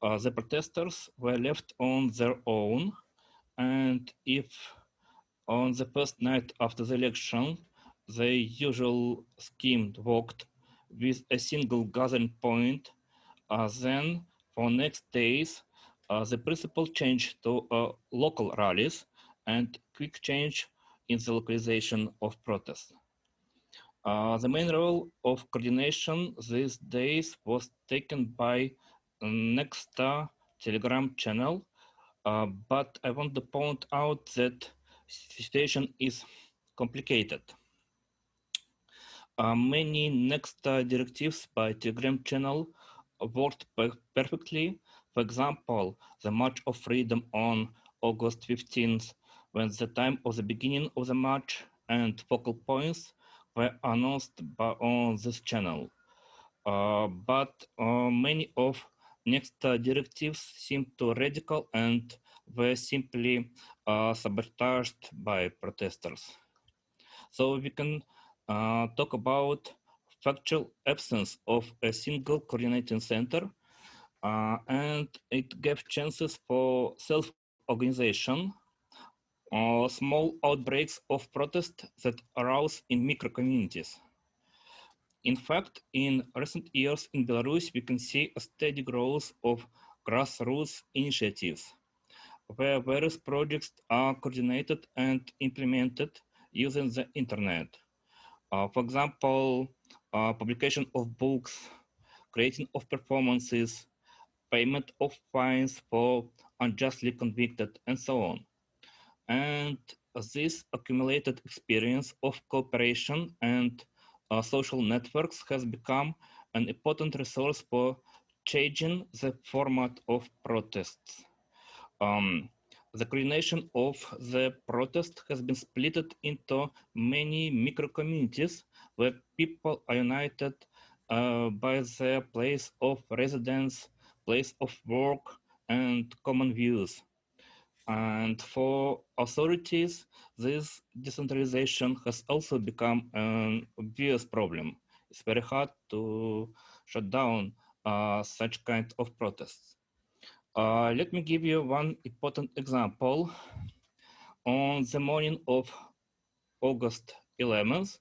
The protesters were left on their own, and if on the first night after the election, the usual scheme worked with a single gathering point, then for next days, the principle changed to local rallies and quick change in the localization of protests. The main role of coordination these days was taken by Exter Telegram channel, but I want to point out that situation is complicated. Many next directives by Telegram channel worked perfectly. For example, the March of Freedom on August 15th, when the time of the beginning of the march and focal points were announced on this channel. But many of next directives seemed too radical and were simply sabotaged by protesters. So we can talk about factual absence of a single coordinating center, and it gave chances for self-organization, small outbreaks of protest that arose in micro-communities. In fact, in recent years in Belarus, we can see a steady growth of grassroots initiatives, where various projects are coordinated and implemented using the internet. For example, publication of books, creating of performances, payment of fines for unjustly convicted, and so on. And this accumulated experience of cooperation and social networks has become an important resource for changing the format of protests. The coordination of the protest has been split into many micro-communities where people are united by their place of residence, place of work, and common views. And for authorities, this decentralization has also become an obvious problem. It's very hard to shut down such kind of protests. Let me give you one important example. On the morning of August 11th,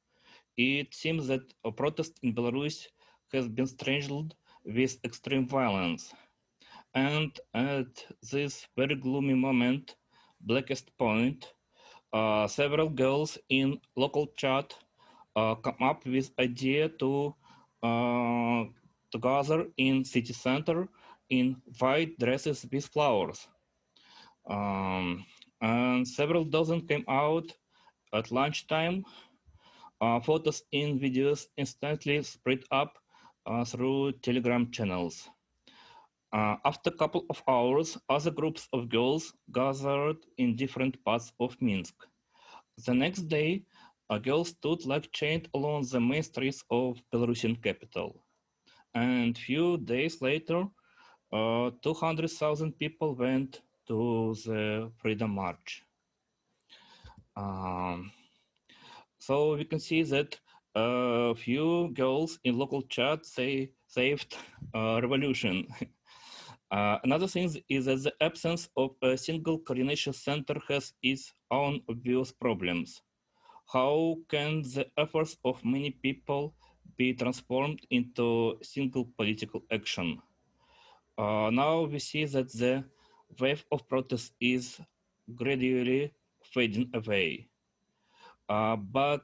it seems that a protest in Belarus has been strangled with extreme violence. And at this very gloomy moment, blackest point, several girls in local chat come up with idea to gather in city center in white dresses with flowers. And several dozen came out at lunchtime. Photos and videos instantly spread up through Telegram channels. After a couple of hours, other groups of girls gathered in different parts of Minsk. The next day, a girl stood like chained along the main streets of Belarusian capital. And few days later, 200,000 people went to the Freedom March. So we can see that a few girls in local chat say saved revolution. Another thing is that the absence of a single coordination center has its own obvious problems. How can the efforts of many people be transformed into single political action? Now we see that the wave of protest is gradually fading away. But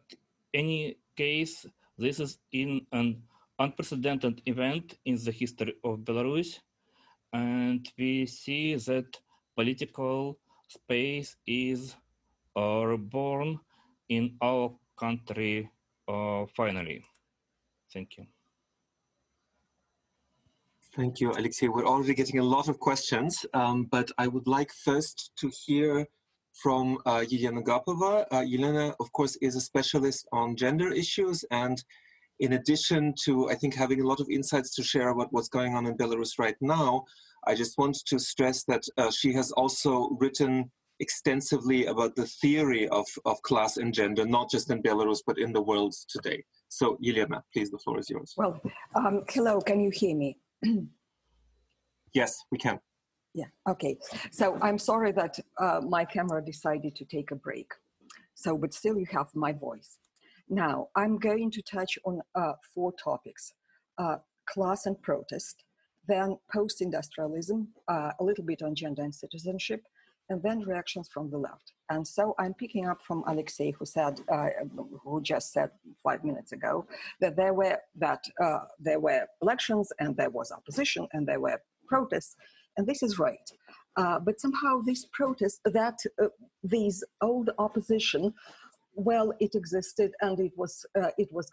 in any case, this is in an unprecedented event in the history of Belarus, and we see that political space is reborn in our country finally. Thank you. Thank you, Alexey. We're already getting a lot of questions, but I would like first to hear from Elena Gapova. Elena, of course, is a specialist on gender issues, and in addition to, I think, having a lot of insights to share about what's going on in Belarus right now, I just want to stress that she has also written extensively about the theory of class and gender, not just in Belarus, but in the world today. So, Elena, please, the floor is yours. Well, hello, can you hear me? Yes, we can. Yeah, okay. So I'm sorry that my camera decided to take a break. So, but still you have my voice. Now, I'm going to touch on 4 topics: class and protest, then post-industrialism, a little bit on gender and citizenship, and then reactions from the left. And so I'm picking up from Alexey, who just said 5 minutes ago that there were elections and there was opposition and there were protests, and this is right. But somehow these protests, these old opposition, well, it existed and it was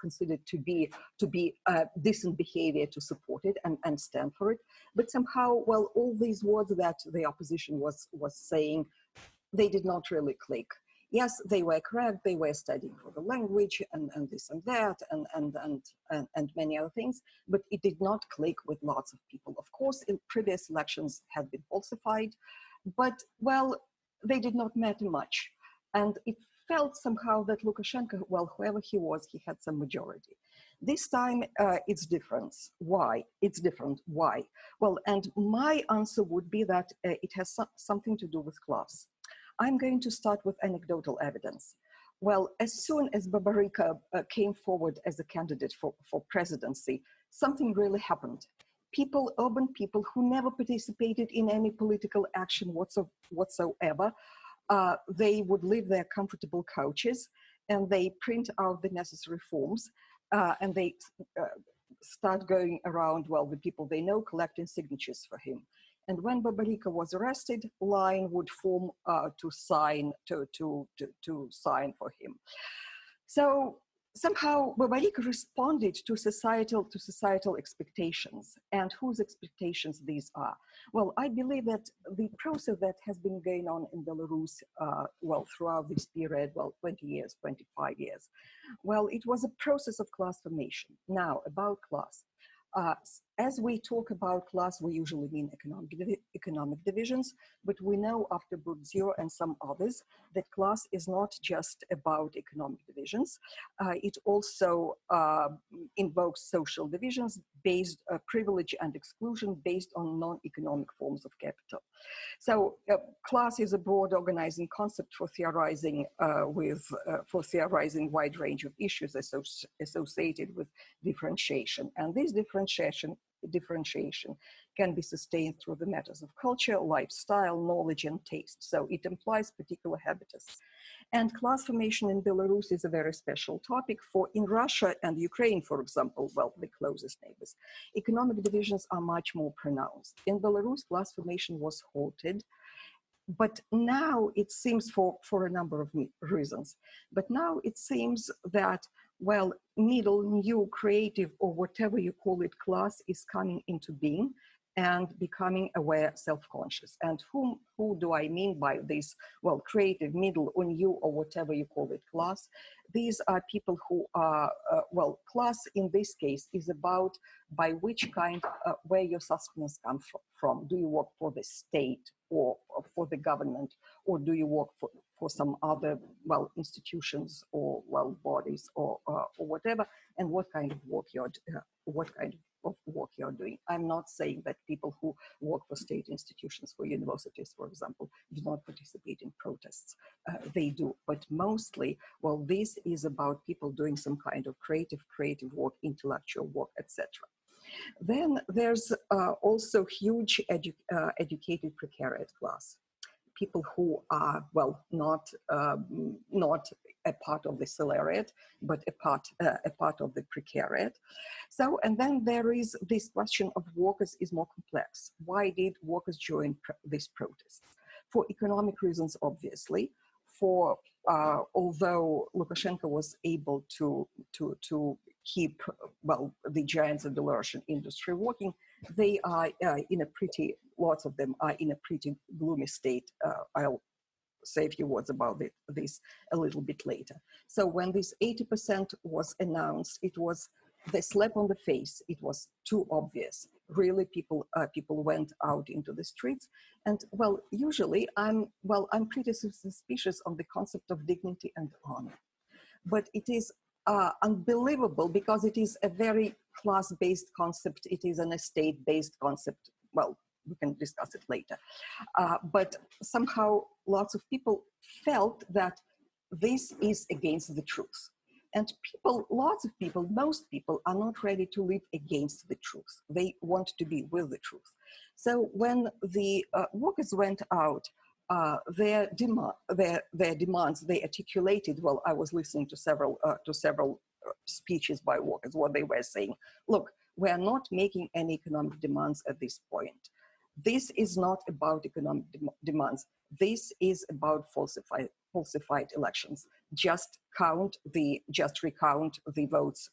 considered to be decent behavior to support it and stand for it. But somehow, well, all these words that the opposition was saying, they did not really click. Yes, they were correct. They were studying for the language and this and that and many other things, but it did not click with lots of people. Of course, in previous elections had been falsified, but well, they did not matter much. And it felt somehow that Lukashenko, well, whoever he was, he had some majority. This time it's different. Why? It's different. Why? Well, and my answer would be that it has something to do with class. I'm going to start with anecdotal evidence. Well, as soon as Babarika came forward as a candidate for presidency, something really happened. People, urban people who never participated in any political action whatsoever, they would leave their comfortable couches and they print out the necessary forms and they start going around, well, the people they know, collecting signatures for him. And when Babarika was arrested, line would form to sign for him. So somehow Babarik responded to societal expectations, and whose expectations these are. Well, I believe that the process that has been going on in Belarus, throughout this period, 20 years, 25 years, it was a process of class formation. Now, about class. As we talk about class, we usually mean economic divisions, but we know after Bourdieu and some others that class is not just about economic divisions. It also invokes social divisions based privilege and exclusion based on non-economic forms of capital. So class is a broad organizing concept for theorizing wide range of issues associated with differentiation, and this differentiation can be sustained through the matters of culture, lifestyle, knowledge, and taste. So it implies particular habitus. And class formation in Belarus is a very special topic. For in Russia and Ukraine, for example, the closest neighbors, economic divisions are much more pronounced. In Belarus, class formation was halted. But now it seems, for a number of reasons, but now it seems that, middle, new, creative, or whatever you call it, class is coming into being and becoming aware, self-conscious. And who do I mean by this? Creative, middle, or new, or whatever you call it, class. These are people who are, class in this case is about by which kind, where your sustenance comes from. Do you work for the state or for the government, or do you work for some other, institutions or, bodies or whatever, and what kind of work you're doing. I'm not saying that people who work for state institutions, for universities, for example, do not participate in protests. They do, but mostly, this is about people doing some kind of creative work, intellectual work, etc. Then there's also huge educated precariat class. People who are, not a part of the salariat, but a part of the precariat. So, and then there is this question of workers is more complex. Why did workers join this protest? For economic reasons, obviously. For although Lukashenko was able to keep the giants of the Belarusian industry working, they are lots of them are in a pretty gloomy state. I'll say a few words about this a little bit later. So when this 80% was announced, it was the slap on the face. It was too obvious. Really, people went out into the streets, and usually I'm pretty suspicious on the concept of dignity and honor, but it is unbelievable because it is a very class-based concept. It is an estate-based concept. We can discuss it later. But somehow lots of people felt that this is against the truth. And most people are not ready to live against the truth. They want to be with the truth. So when the workers went out, their demands, they articulated, I was listening to several speeches by workers, what they were saying. Look, we are not making any economic demands at this point. This is not about economic demands. This is about falsified elections. Just recount the votes,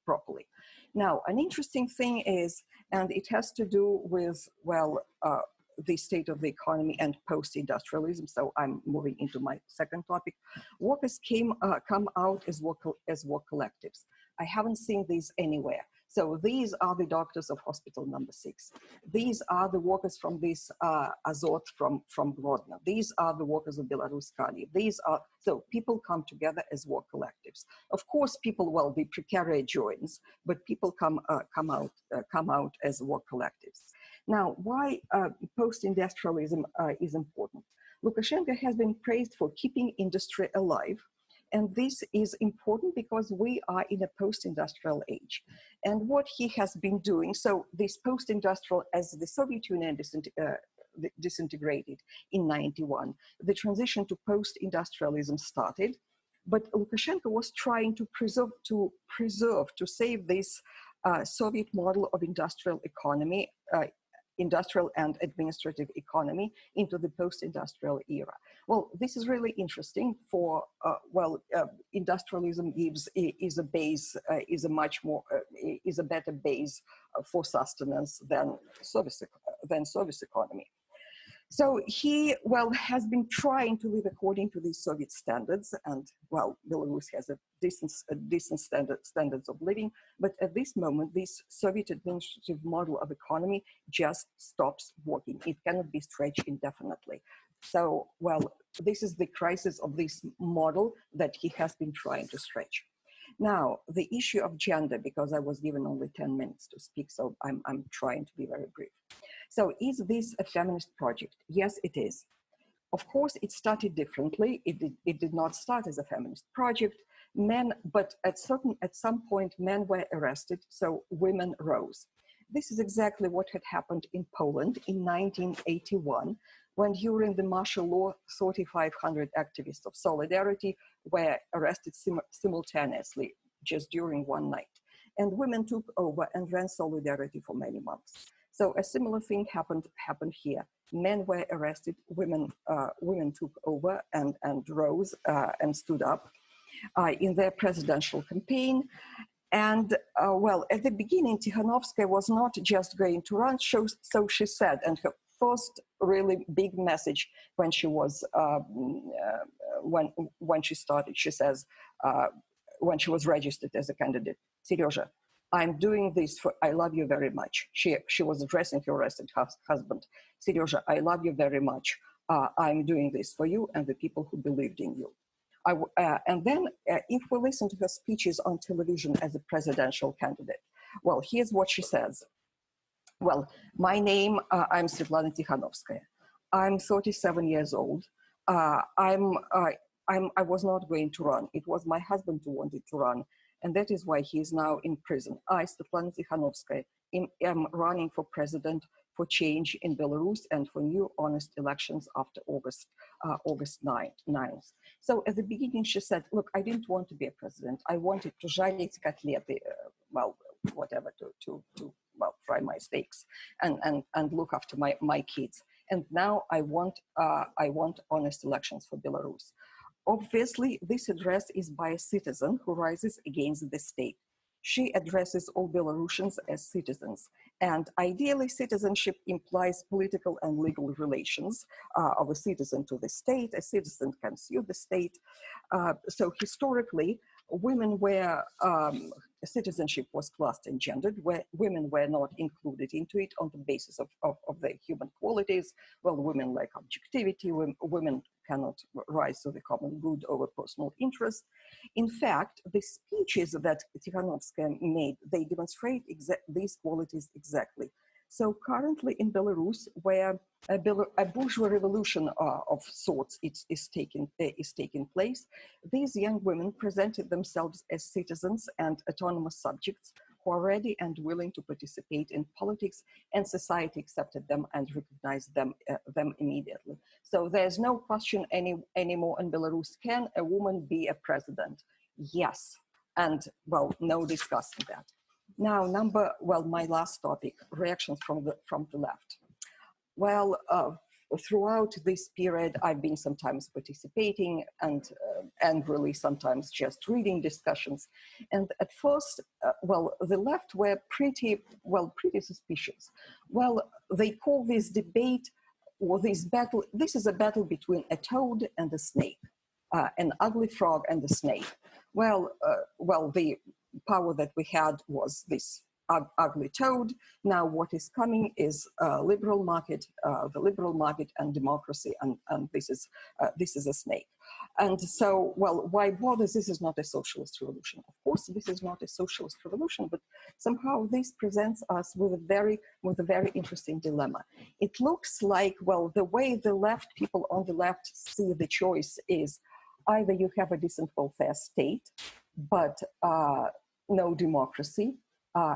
properly. Now, an interesting thing is, and it has to do with the state of the economy and post-industrialism. So I'm moving into my second topic. Workers come out as work collectives. I haven't seen these anywhere. So these are the doctors of hospital number 6. These are the workers from this Azot from Grodno. These are the workers of Belarusian. So people come together as work collectives. Of course, people, the precariat joins, but people come out as work collectives. Now, why post-industrialism is important? Lukashenko has been praised for keeping industry alive. And this is important because we are in a post-industrial age. And what he has been doing, so this post-industrial, as the Soviet Union disintegrated in 91, the transition to post-industrialism started. But Lukashenko was trying to save this Soviet model of industrial economy, industrial and administrative economy into the post-industrial era. Well, this is really interesting for, industrialism is a base, is a better base for sustenance than service economy. So he, has been trying to live according to these Soviet standards, and Belarus has a decent standards of living. But at this moment, this Soviet administrative model of economy just stops working. It cannot be stretched indefinitely. So, this is the crisis of this model that he has been trying to stretch. Now, the issue of gender, because I was given only 10 minutes to speak, so I'm trying to be very brief. So is this a feminist project? Yes, it is. Of course, it started differently. It did not start as a feminist project. But at some point, men were arrested, so women rose. This is exactly what had happened in Poland in 1981, when during the martial law, 3,500 activists of Solidarity were arrested simultaneously, just during one night. And women took over and ran Solidarity for many months. So a similar thing happened here. Men were arrested, women took over and rose and stood up in their presidential campaign. And at the beginning, Tikhanovskaya was not just going to run, so she said, and her first really big message when she was when she started, she says, when she was registered as a candidate, Seryoja, I'm doing this for, I love you very much. She was addressing her arrested husband. Seryoja, I love you very much. I'm doing this for you and the people who believed in you. And then if we listen to her speeches on television as a presidential candidate, here's what she says. My name, I'm Svetlana Tikhanovskaya. I'm 37 years old. I was not going to run. It was my husband who wanted to run. And that is why he is now in prison. I, Svetlana Tikhanovskaya, am running for president for change in Belarus and for new honest elections after August 9th. So at the beginning, she said, look, I didn't want to be a president. I wanted to жарить котлеты, to fry my steaks and look after my kids. And now I want honest elections for Belarus. Obviously, this address is by a citizen who rises against the state. She addresses all Belarusians as citizens. And ideally, citizenship implies political and legal relations of a citizen to the state. A citizen can sue the state. So historically, women were, citizenship was classed and gendered, where women were not included into it on the basis of their human qualities. Women lack objectivity, women cannot rise to the common good over personal interest. In fact, the speeches that Tikhanovskaya made, they demonstrate these qualities exactly. So currently in Belarus, where a bourgeois revolution of sorts is taking place, these young women presented themselves as citizens and autonomous subjects who are ready and willing to participate in politics, and society accepted them and recognized them immediately. So there's no question anymore in Belarus, can a woman be a president? Yes, and no discussing that. Now, my last topic, reactions from the left. Throughout this period, I've been sometimes participating and really sometimes just reading discussions. And at first, the left were pretty suspicious. They call this debate or this battle, this is a battle between a toad and a snake, an ugly frog and a snake. The power that we had was this ugly toad. Now what is coming is liberal market, the liberal market and democracy, and this is a snake. And so, why bother? This is not a socialist revolution. Of course, this is not a socialist revolution, but somehow this presents us with a very interesting dilemma. It looks like, the way the left, people on the left see the choice is either you have a decent welfare state, but no democracy,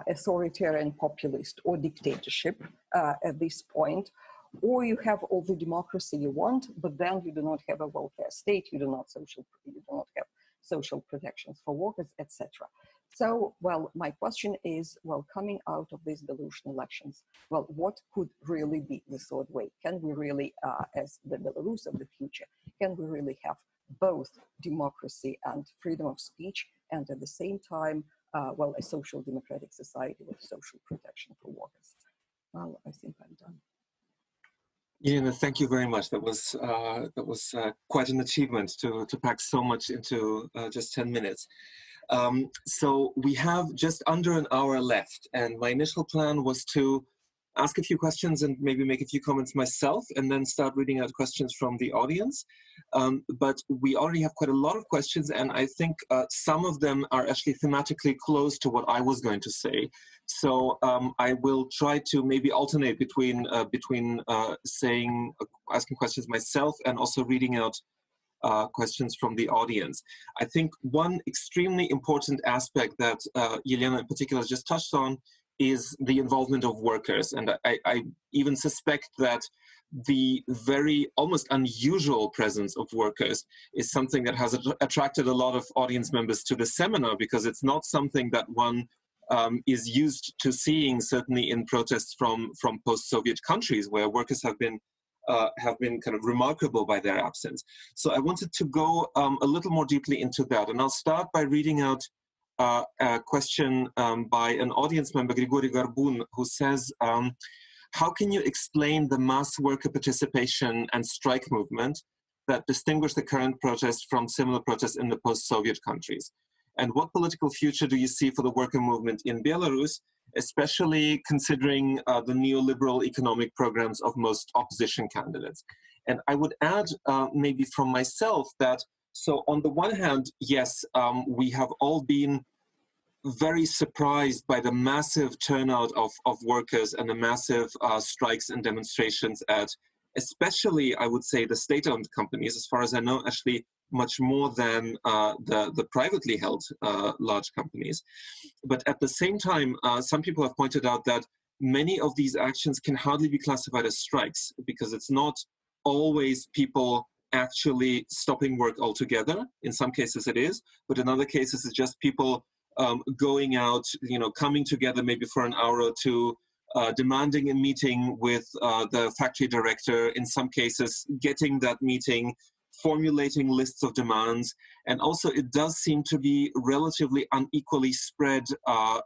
authoritarian populist or dictatorship at this point, or you have all the democracy you want, but then you do not have a welfare state, you do not have social protections for workers, etc. So, my question is, coming out of these Belarusian elections, what could really be the third way? Can we really, as the Belarus of the future, can we really have both democracy and freedom of speech, and at the same time, well, a social democratic society with social protection for workers? Well, I think I'm done. Elena, thank you very much. That was quite an achievement to pack so much into just 10 minutes. So we have just under an hour left, and my initial plan was to ask a few questions and maybe make a few comments myself, and then start reading out questions from the audience. But we already have quite a lot of questions, and I think some of them are actually thematically close to what I was going to say. So I will try to maybe alternate between asking questions myself and also reading out questions from the audience. I think one extremely important aspect that Elena in particular just touched on is the involvement of workers. And I even suspect that the very almost unusual presence of workers is something that has attracted a lot of audience members to the seminar, because it's not something that one is used to seeing, certainly in protests from post-Soviet countries, where workers have been kind of remarkable by their absence. So I wanted to go a little more deeply into that, and I'll start by reading out a question by an audience member, Grigory Garbun, who says, how can you explain the mass worker participation and strike movement that distinguish the current protest from similar protests in the post-Soviet countries? And what political future do you see for the worker movement in Belarus, especially considering the neoliberal economic programs of most opposition candidates? And I would add, maybe from myself, that so on the one hand, yes, we have all been very surprised by the massive turnout of workers and the massive strikes and demonstrations at, especially, I would say, the state-owned companies, as far as I know, actually much more than the privately held large companies. But at the same time, some people have pointed out that many of these actions can hardly be classified as strikes, because it's not always people actually stopping work altogether. In some cases it is, but in other cases it's just people going out, coming together maybe for an hour or two, demanding a meeting with the factory director, in some cases getting that meeting, formulating lists of demands. And also it does seem to be relatively unequally spread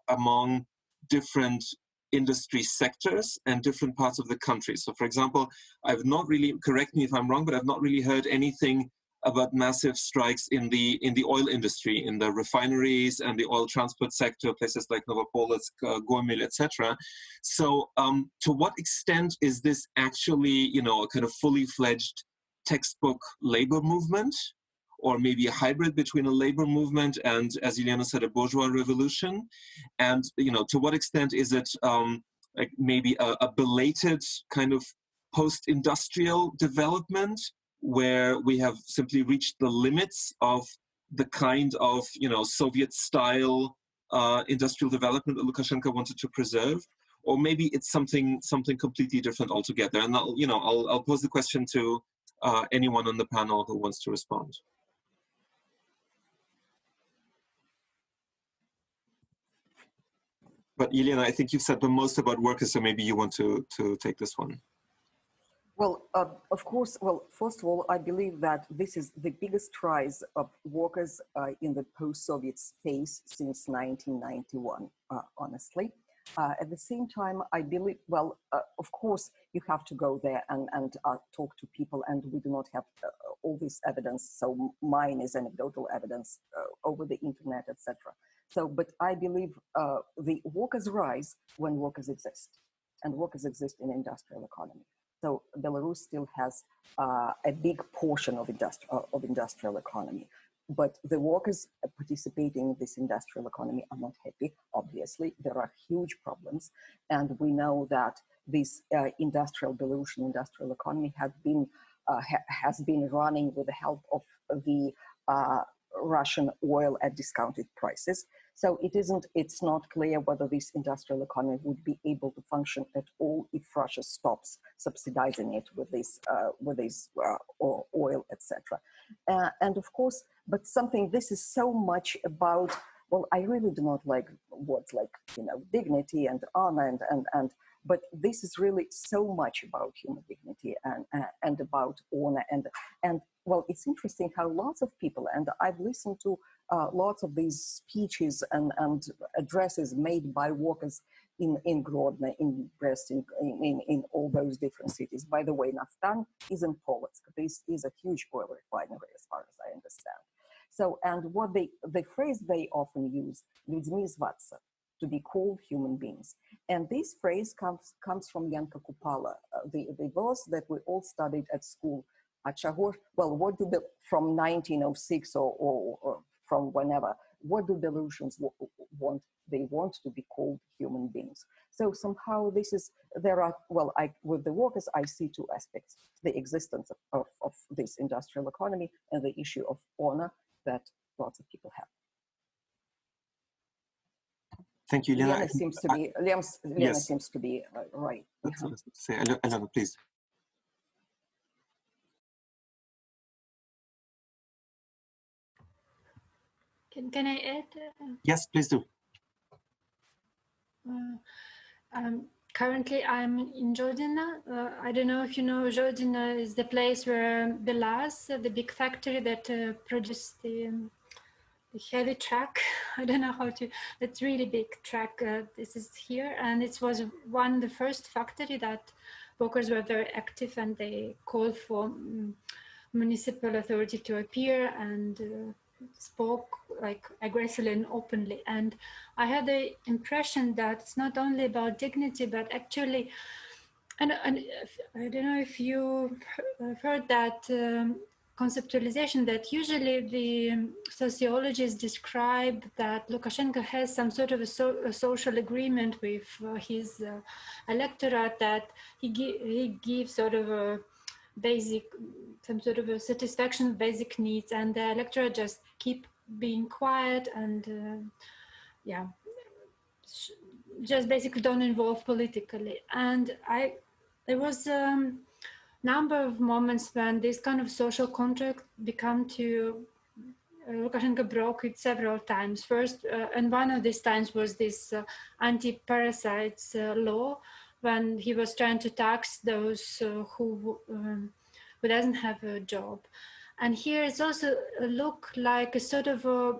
among different industry sectors and different parts of the country. So for example, I've not really, correct me if I'm wrong, but I've not really heard anything about massive strikes in the oil industry, in the refineries and the oil transport sector, places like Novopolotsk, Gomel, etc. So to what extent is this actually, a kind of fully fledged textbook labor movement, or maybe a hybrid between a labor movement and, as Elena said, a bourgeois revolution? And to what extent is it like maybe a belated kind of post-industrial development, where we have simply reached the limits of the kind of Soviet-style industrial development that Lukashenko wanted to preserve? Or maybe it's something completely different altogether. And I'll pose the question to anyone on the panel who wants to respond. But Elena, I think you've said the most about workers, so maybe you want to take this one. Well, of course, first of all, I believe that this is the biggest rise of workers in the post-Soviet space since 1991, honestly. At the same time, I believe, of course, you have to go there and talk to people, and we do not have all this evidence, so mine is anecdotal evidence over the internet, etc. So, but I believe the workers rise when workers exist, and workers exist in industrial economy. So Belarus still has a big portion of industrial economy, but the workers participating in this industrial economy are not happy. Obviously, there are huge problems, and we know that this Belarusian industrial economy has been running with the help of the Russian oil at discounted prices. So it's not clear whether this industrial economy would be able to function at all if Russia stops subsidizing it with this oil, etc. And of course, but this is so much about, I really do not like words like, dignity and honor but this is really so much about human dignity and about honor and well, it's interesting how lots of people, and I've listened to lots of these speeches and addresses made by workers in Grodno, in Brest, in all those different cities. By the way, Naftan is in Polotsk. This is a huge oil refinery, as far as I understand. So, and what the phrase they often use, "людьми зваться," to be called human beings. And this phrase comes from Yanka Kupala, the verse that we all studied at school. Well, what do from 1906 or from whenever, what do Belarusians want? They want to be called human beings. So somehow this is, there are, well, with the workers, I see two aspects: the existence of this industrial economy and the issue of honor that lots of people have. Thank you, Elena. Elena seems to be, Elena yes. seems to be right. That's what I was going to say. Elena, please. Can I add? Yes, please do. Currently, I'm in Jodina. I don't know if you know, Jodina is the place where Belarus, the big factory that produced the heavy truck. I don't know how to, it's really big truck. This is here, and it was the first factory that workers were very active, and they called for municipal authority to appear and spoke like aggressively and openly. And I had the impression that it's not only about dignity, but actually, and I don't know if you heard that conceptualization, that usually the sociologists describe that Lukashenko has some sort of a social agreement with his electorate, that he gives sort of a basic, some sort of a satisfaction of basic needs, and the electorate just keep being quiet and yeah, just basically don't involve politically. And there was number of moments when this kind of social contract become to Lukashenko broke it several times. First, and one of these times was this anti-parasite law, when he was trying to tax those who doesn't have a job. And here it's also look like a sort of a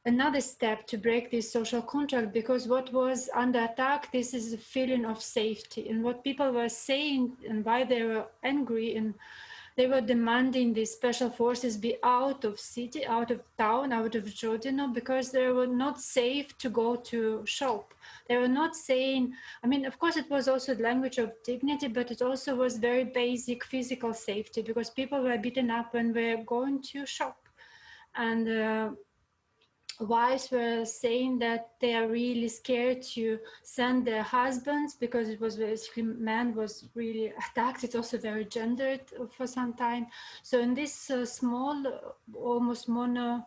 another step to break this social contract, because what was under attack, this is a feeling of safety. And what people were saying and why they were angry, and they were demanding these special forces be out of city, out of town, out of Jodino, because they were not safe to go to shop. They were not saying, I mean, of course it was also the language of dignity, but it also was very basic physical safety, because people were beaten up when they were going to shop. And wives were saying that they are really scared to send their husbands, because it was basically, man was really attacked. It's also very gendered for some time. So in this small, almost mono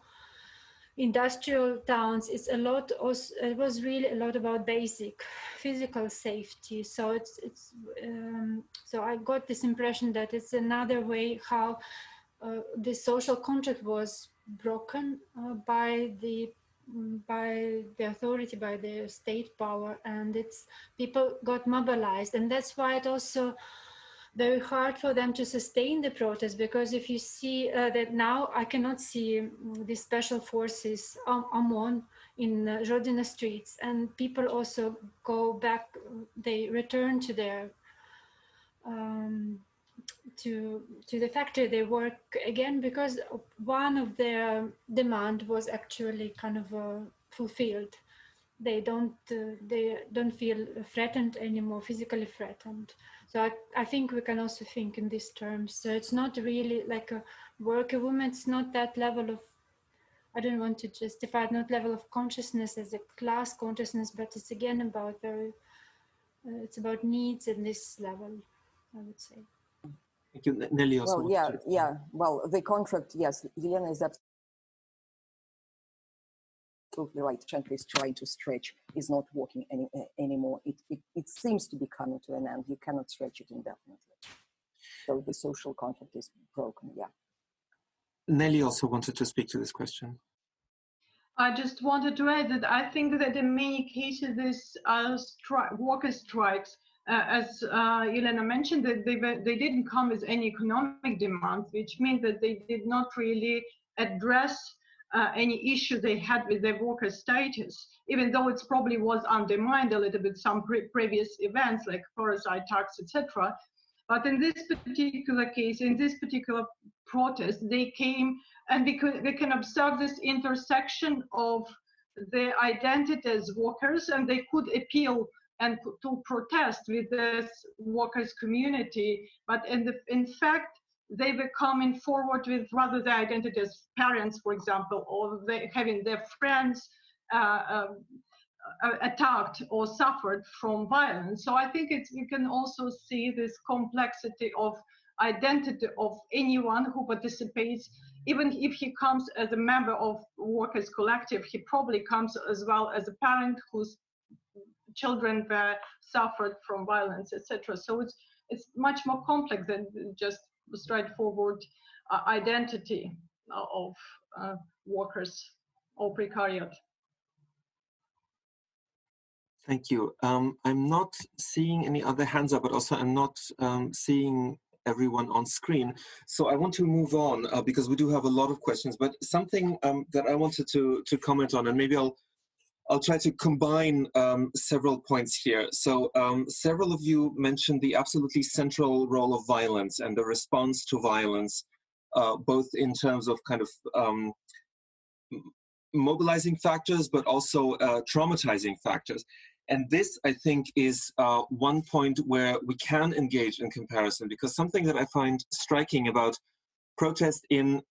industrial towns, it's a lot also, it was really a lot about basic physical safety. So so I got this impression that it's another way how the social contract was broken by the authority, by the state power, and it's people got mobilized. And that's why it also very hard for them to sustain the protest, because if you see that now I cannot see the special forces OMON in Jodina streets, and people also go back, they return to their to the factory, they work again, because one of their demand was actually kind of fulfilled. They don't feel threatened anymore, physically threatened. So I think we can also think in these terms. So it's not really like a worker woman. It's not that level of, I don't want to justify, not level of consciousness as a class consciousness, but it's again about it's about needs in this level, I would say. Thank you. Nelly also. Well, yeah. Well, the contract, yes, Elena is absolutely right. Lukashenko is trying to stretch, is not working anymore. It seems to be coming to an end. You cannot stretch it indefinitely. So the social contract is broken, yeah. Nelly also wanted to speak to this question. I just wanted to add that I think that in many cases, this worker strikes as Elena mentioned, that they didn't come with any economic demands, which means that they did not really address any issue they had with their worker status, even though it probably was undermined a little bit some previous events like parasite tax, etc. But in this particular case, in this particular protest, they came, and we can observe this intersection of their identity as workers, and they could appeal and to protest with this workers community, but in fact they were coming forward with rather their identity as parents, for example, or they having their friends attacked or suffered from violence. So I think you can also see this complexity of identity of anyone who participates. Even if he comes as a member of workers collective, he probably comes as well as a parent whose children were suffered from violence, etc. So it's much more complex than just straightforward identity of workers or precariat. Thank you. I'm not seeing any other hands up, but also I'm not seeing everyone on screen. So I want to move on because we do have a lot of questions, but something that I wanted to comment on, and maybe I'll try to combine several points here. So several of you mentioned the absolutely central role of violence and the response to violence, both in terms of kind of mobilizing factors, but also traumatizing factors. And this, I think, is one point where we can engage in comparison, because something that I find striking about protest in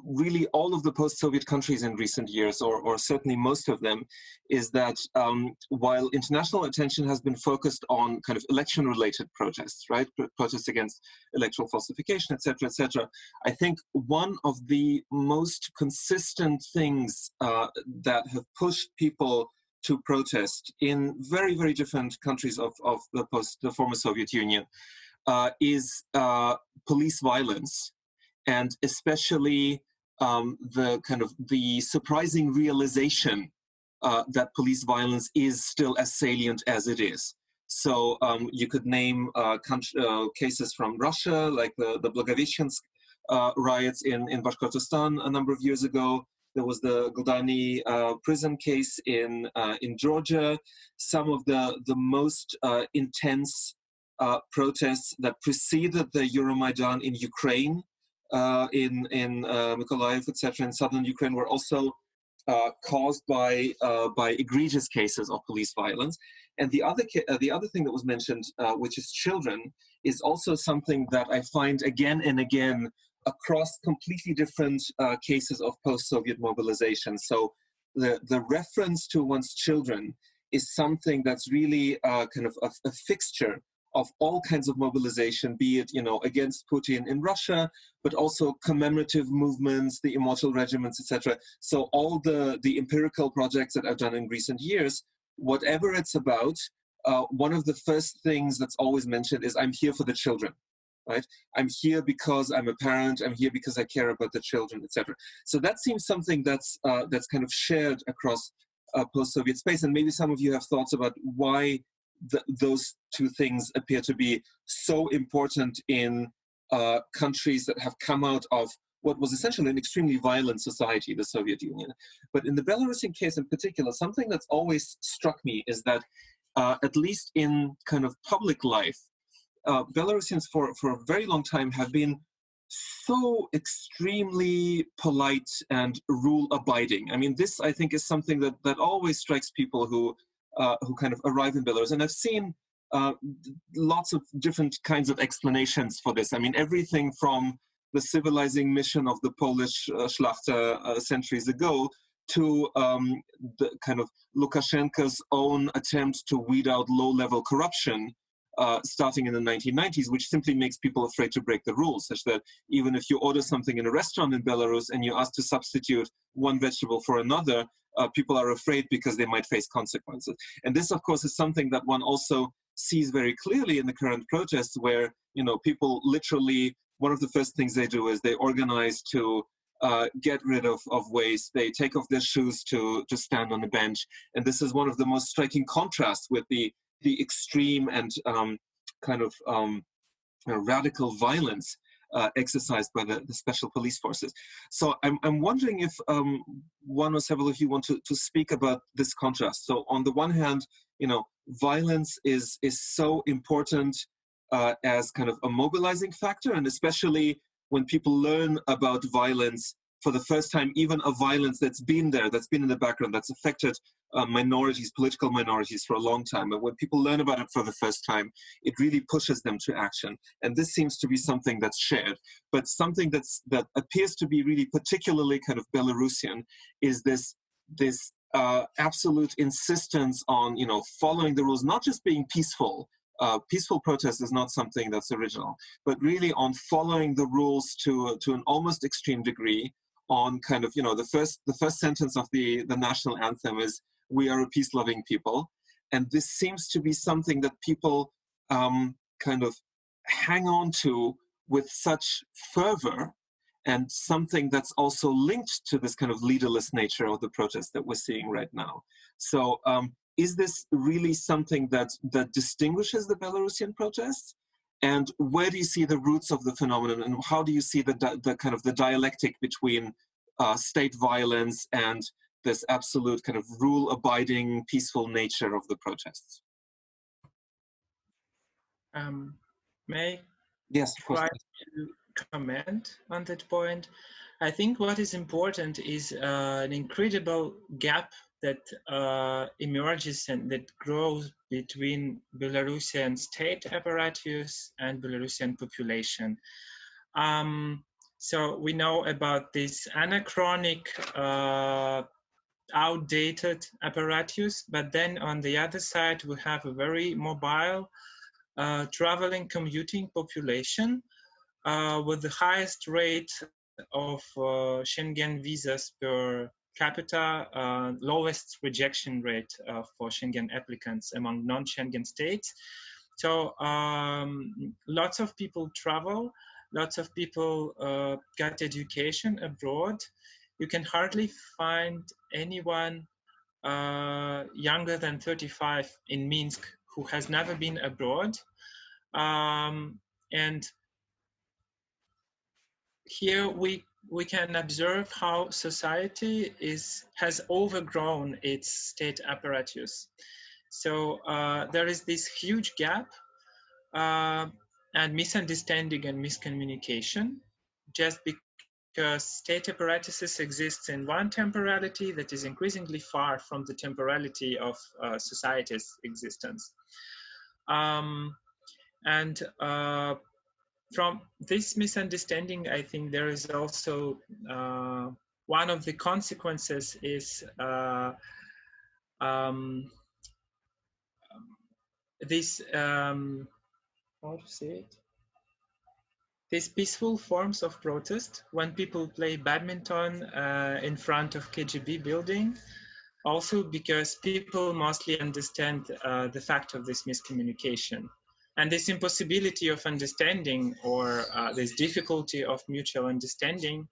really all of the post-Soviet countries in recent years, or certainly most of them, is that while international attention has been focused on kind of election-related protests, right, protests against electoral falsification, etc., I think one of the most consistent things that have pushed people to protest in very, very different countries of the former Soviet Union is police violence. And especially the surprising realization that police violence is still as salient as it is. So you could name cases from Russia, like the Blagoveshchensk riots in Bashkortostan a number of years ago. There was the Gldani prison case in Georgia. Some of the most intense protests that preceded the Euromaidan in Ukraine, in Mykolaiv, etc., in southern Ukraine, were also caused by egregious cases of police violence. And the other thing that was mentioned, which is children, is also something that I find again and again across completely different cases of post-Soviet mobilization. So the reference to one's children is something that's really kind of a fixture of all kinds of mobilization, be it, against Putin in Russia, but also commemorative movements, the immortal regiments, etc. So all the empirical projects that I've done in recent years, whatever it's about, one of the first things that's always mentioned is, I'm here for the children, right? I'm here because I'm a parent, I'm here because I care about the children, etc. So that seems something that's kind of shared across post-Soviet space, and maybe some of you have thoughts about why those two things appear to be so important in countries that have come out of what was essentially an extremely violent society, the Soviet Union. But in the Belarusian case in particular, something that's always struck me is that at least in kind of public life, Belarusians for a very long time have been so extremely polite and rule-abiding. I mean, this, I think, is something that always strikes people who kind of arrive in Belarus. And I've seen lots of different kinds of explanations for this. I mean, everything from the civilizing mission of the Polish Szlachta centuries ago to the kind of Lukashenko's own attempt to weed out low-level corruption starting in the 1990s, which simply makes people afraid to break the rules, such that even if you order something in a restaurant in Belarus and you're asked to substitute one vegetable for another, people are afraid because they might face consequences. And this, of course, is something that one also sees very clearly in the current protests, where people literally, one of the first things they do is they organize to get rid of waste. They take off their shoes to stand on a bench. And this is one of the most striking contrasts with the the extreme and kind of radical violence exercised by the special police forces. So I'm wondering if one or several of you want to speak about this contrast. So on the one hand, violence is so important as kind of a mobilizing factor, and especially when people learn about violence for the first time, even a violence that's been there, that's been in the background, that's affected minorities, political minorities for a long time. But when people learn about it for the first time, it really pushes them to action. And this seems to be something that's shared. But something that appears to be really particularly kind of Belarusian is this absolute insistence on, following the rules, not just being peaceful. Peaceful protest is not something that's original, but really on following the rules to an almost extreme degree. On kind of, the first sentence of the national anthem is, "We are a peace-loving people," and this seems to be something that people kind of hang on to with such fervor, and something that's also linked to this kind of leaderless nature of the protest that we're seeing right now. So, is this really something that distinguishes the Belarusian protests? And where do you see the roots of the phenomenon, and how do you see the kind of the dialectic between state violence and this absolute kind of rule-abiding, peaceful nature of the protests? May Yes, of course. try to comment on that point? I think what is important is an incredible gap that emerges and that grows between Belarusian state apparatus and Belarusian population. So we know about this anachronic, outdated apparatus, but then on the other side, we have a very mobile, traveling, commuting population with the highest rate of Schengen visas per capita, lowest rejection rate for Schengen applicants among non-Schengen states. So lots of people travel, lots of people get education abroad. You can hardly find anyone younger than 35 in Minsk who has never been abroad. And here we can observe how society has overgrown its state apparatus. So there is this huge gap and misunderstanding and miscommunication, just because state apparatuses exist in one temporality that is increasingly far from the temporality of society's existence. From this misunderstanding, I think there is also one of the consequences is this, how to say it? These peaceful forms of protest, when people play badminton in front of KGB building, also because people mostly understand the fact of this miscommunication. And this impossibility of understanding, or this difficulty of mutual understanding,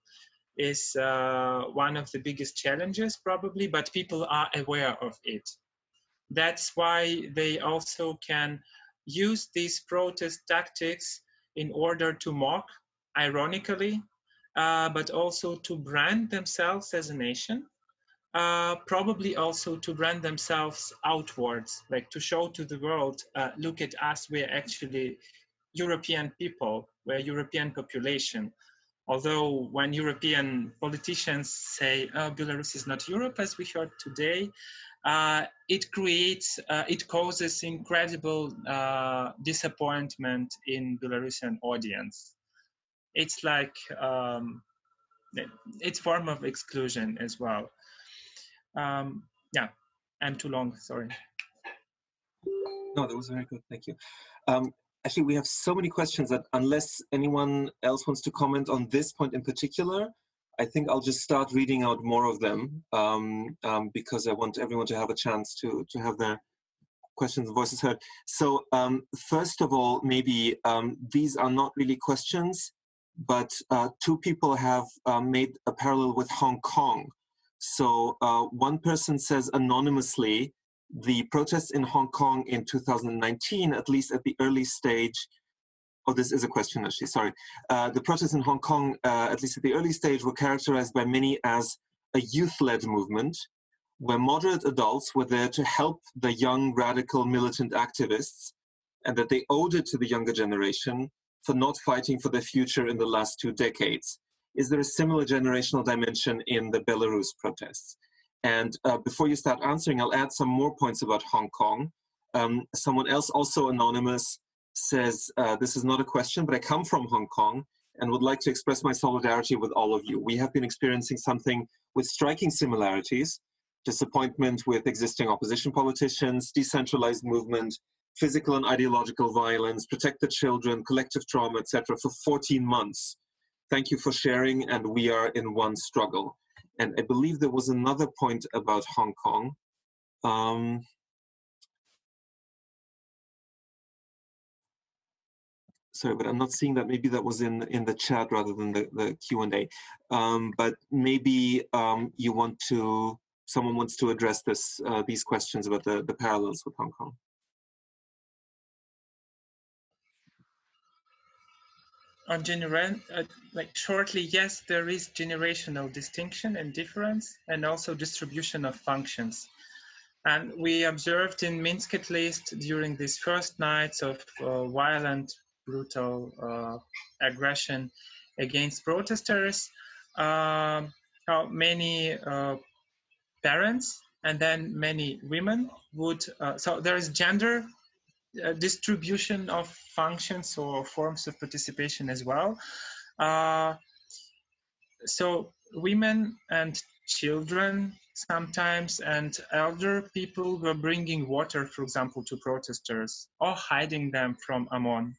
is one of the biggest challenges probably, but people are aware of it. That's why they also can use these protest tactics in order to mock, ironically, but also to brand themselves as a nation. Probably also to brand themselves outwards, like to show to the world, look at us, we're actually European people, we're European population. Although when European politicians say, oh, Belarus is not Europe, as we heard today, it causes incredible disappointment in Belarusian audience. It's like, it's a form of exclusion as well. Yeah, I'm too long, sorry. No, that was very good, thank you. Actually, we have so many questions that unless anyone else wants to comment on this point in particular, I think I'll just start reading out more of them because I want everyone to have a chance to have their questions and voices heard. So first of all, maybe these are not really questions, but two people have made a parallel with Hong Kong. So one person says anonymously the protests in Hong Kong in 2019, at least at the early stage, oh, this is a question actually, sorry. The protests in Hong Kong, at least at the early stage, were characterized by many as a youth-led movement, where moderate adults were there to help the young, radical, militant activists, and that they owed it to the younger generation for not fighting for their future in the last 2 decades. Is there a similar generational dimension in the Belarus protests? And before you start answering, I'll add some more points about Hong Kong. Someone else, also anonymous, says, this is not a question, but I come from Hong Kong and would like to express my solidarity with all of you. We have been experiencing something with striking similarities: disappointment with existing opposition politicians, decentralized movement, physical and ideological violence, protect the children, collective trauma, etc., for 14 months. Thank you for sharing, and we are in one struggle. And I believe there was another point about Hong Kong. Sorry, but I'm not seeing that. Maybe that was in the chat rather than the Q&A. But maybe you want to, someone wants to address this, these questions about the parallels with Hong Kong. On like shortly, yes, there is generational distinction and difference, and also distribution of functions. And we observed in Minsk, at least during these first nights of violent, brutal aggression against protesters, how many parents and then many women would, so there is gender distribution of functions or forms of participation as well. So women and children sometimes and elder people were bringing water, for example, to protesters or hiding them from OMON.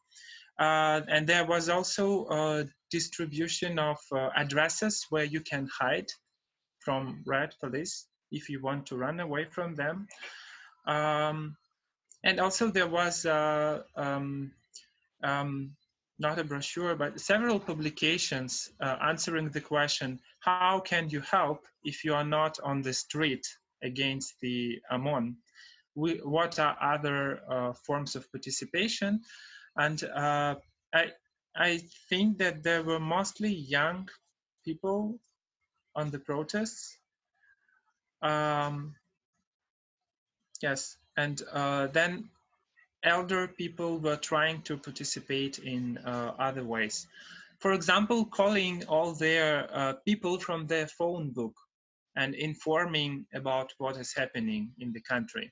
And there was also a distribution of addresses where you can hide from red police if you want to run away from them. And also there was not a brochure, but several publications answering the question, how can you help if you are not on the street against the OMON? What are other forms of participation? And I think that there were mostly young people on the protests. Yes, and then elder people were trying to participate in other ways. For example, calling all their people from their phone book and informing about what is happening in the country.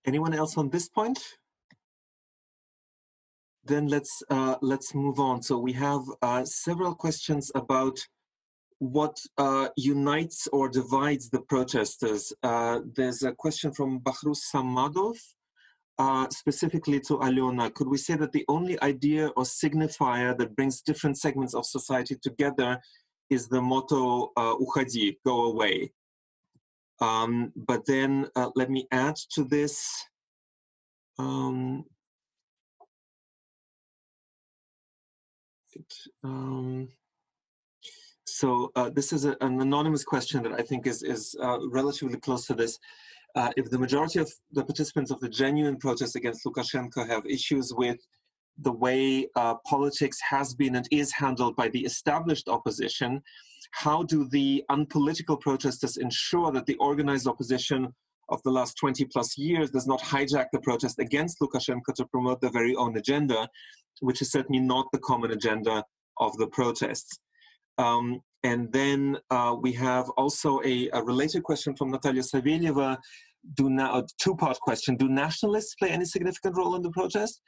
Anyone else on this point? Then let's move on. So we have several questions about what unites or divides the protesters. There's a question from Bahrus Samadov, specifically to Alena. Could we say that the only idea or signifier that brings different segments of society together is the motto "Ukhadi," go away? But then let me add to this. So this is an anonymous question that I think is relatively close to this. If the majority of the participants of the genuine protest against Lukashenko have issues with the way politics has been and is handled by the established opposition, how do the unpolitical protesters ensure that the organized opposition of the last 20 plus years does not hijack the protest against Lukashenko to promote their very own agenda, which is certainly not the common agenda of the protests? And then we have also a related question from Natalia Savelyeva, a two-part question. Do nationalists play any significant role in the protest?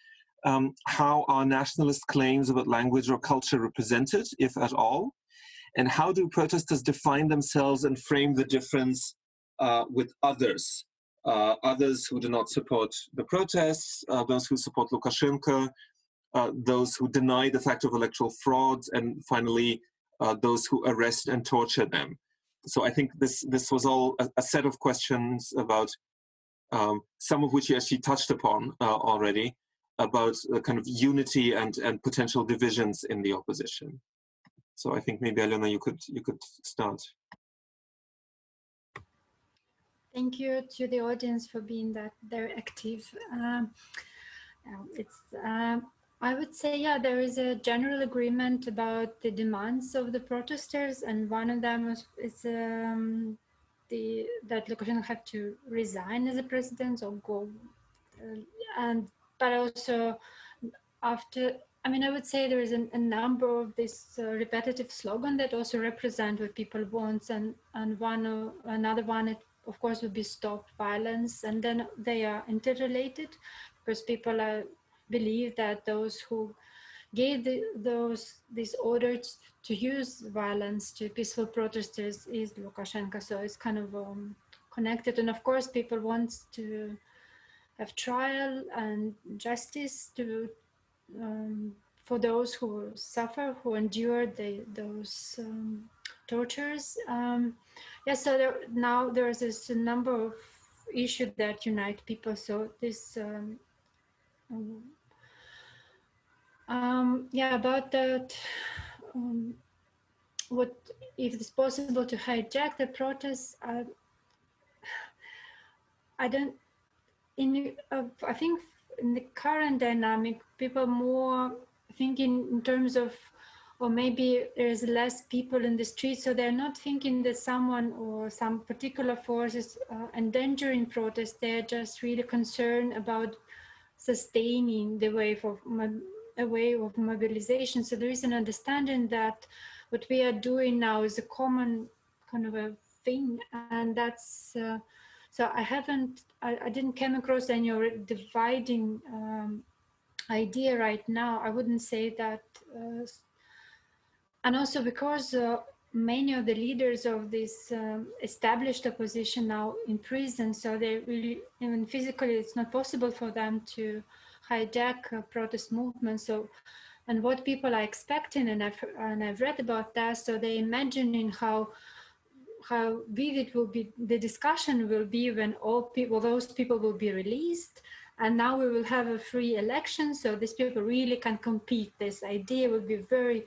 How are nationalist claims about language or culture represented, if at all? And how do protesters define themselves and frame the difference with others? Others who do not support the protests, those who support Lukashenko, those who deny the fact of electoral frauds, and finally, those who arrest and torture them. So I think this was all a set of questions about some of which you actually touched upon already, about kind of unity and potential divisions in the opposition. So I think maybe Elena, you could start. Thank you to the audience for being that very active. I would say, yeah, there is a general agreement about the demands of the protesters, and one of them is that Lukashenko have to resign as a president or go, but also after. I mean, I would say there is a number of this repetitive slogan that also represent what people want, and another one, of course, would be stop violence, and then they are interrelated because people believe that those who gave these orders to use violence to peaceful protesters is Lukashenko. So it's kind of connected, and of course, people want to have trial and justice to. For those who suffer, who endure those tortures. Yeah, so now there's this number of issues that unite people. So this, yeah, about that, what if it's possible to hijack the protests? I don't. I think in the current dynamic, people more thinking in terms of, or maybe there's less people in the street, so they're not thinking that someone or some particular force is endangering protest. They're just really concerned about sustaining the wave of mobilization. So there is an understanding that what we are doing now is a common kind of a thing, and that's. So I didn't come across any dividing idea right now. I wouldn't say that. And also because many of the leaders of this established opposition now in prison, so they really, even physically, it's not possible for them to hijack a protest movement. So, and what people are expecting, and I've read about that, so they're imagining how vivid will be the discussion will be when those people will be released, and now we will have a free election, so these people really can compete. This idea will be very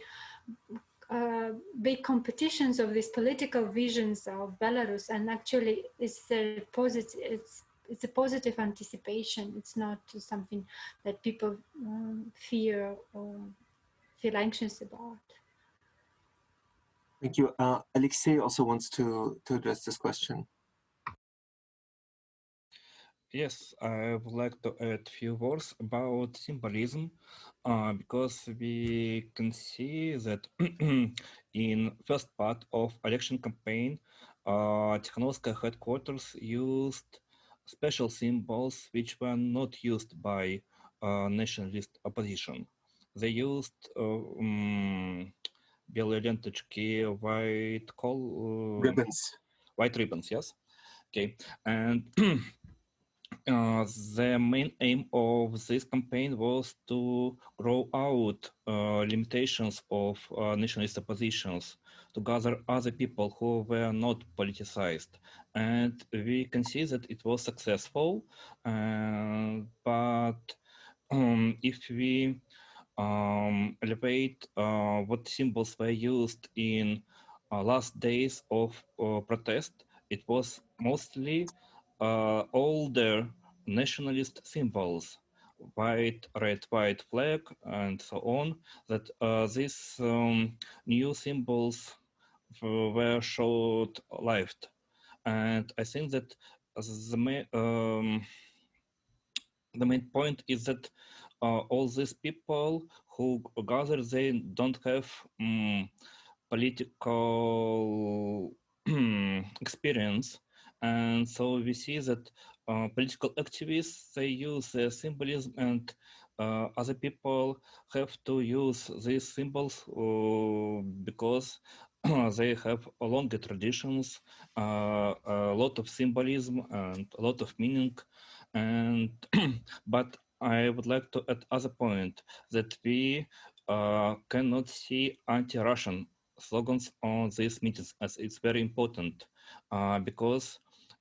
big competitions of these political visions of Belarus, and actually it's a positive anticipation. It's not something that people fear or feel anxious about. Thank you. Alexey also wants to address this question. Yes, I would like to add a few words about symbolism, because we can see that in first part of election campaign, Tikhanovskaya headquarters used special symbols which were not used by nationalist opposition. They used белые ленточки, Ribbons. White ribbons, yes. Okay, and the main aim of this campaign was to grow out limitations of nationalist oppositions, to gather other people who were not politicized. And we can see that it was successful, but if we elevate what symbols were used in last days of protest, it was mostly older nationalist symbols, white, red, white flag, and so on, that these new symbols were short-lived. And I think that the main point is that all these people who gather, they don't have political experience, and so we see that political activists, they use symbolism, and other people have to use these symbols because they have longer traditions, a lot of symbolism and a lot of meaning. And but I would like to add other point that we cannot see anti-Russian slogans on these meetings, as it's very important, because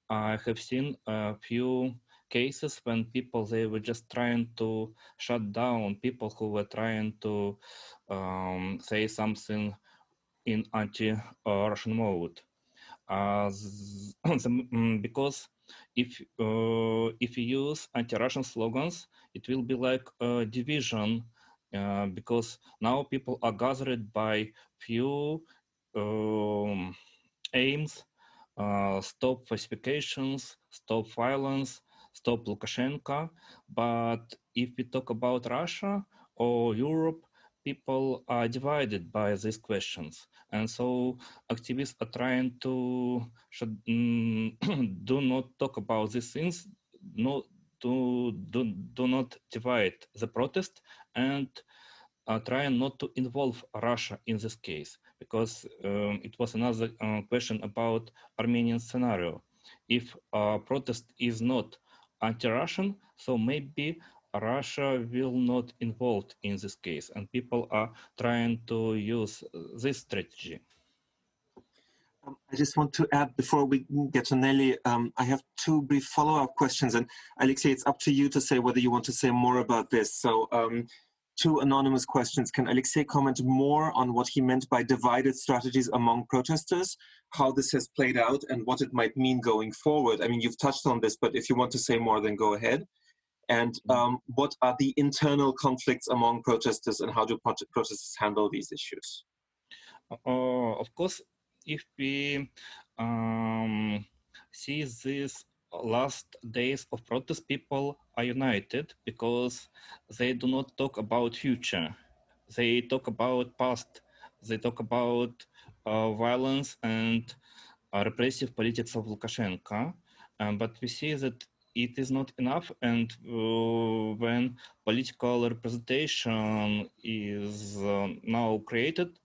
I have seen a few cases when people, they were just trying to shut down people who were trying to say something in anti-Russian mode. Because if you use anti-Russian slogans, it will be like a division, because now people are gathered by few aims: stop falsifications, stop violence, stop Lukashenko. But if we talk about Russia or Europe, people are divided by these questions. And so activists are trying to do not talk about these things, do not divide the protest, and trying not to involve Russia in this case, because it was another question about Armenian scenario. If protest is not anti-Russian, so maybe Russia will not involved in this case, and people are trying to use this strategy. I just want to add, before we get to Nelly, I have two brief follow-up questions, and Alexey, it's up to you to say whether you want to say more about this. So two anonymous questions. Can Alexey comment more on what he meant by divided strategies among protesters, how this has played out, and what it might mean going forward? I mean, you've touched on this, but if you want to say more, then go ahead. And what are the internal conflicts among protesters, and how do protesters handle these issues? Of course, if we see these last days of protest, people are united because they do not talk about future. They talk about past. They talk about violence and repressive politics of Lukashenko. But we see that it is not enough, and when political representation is now created,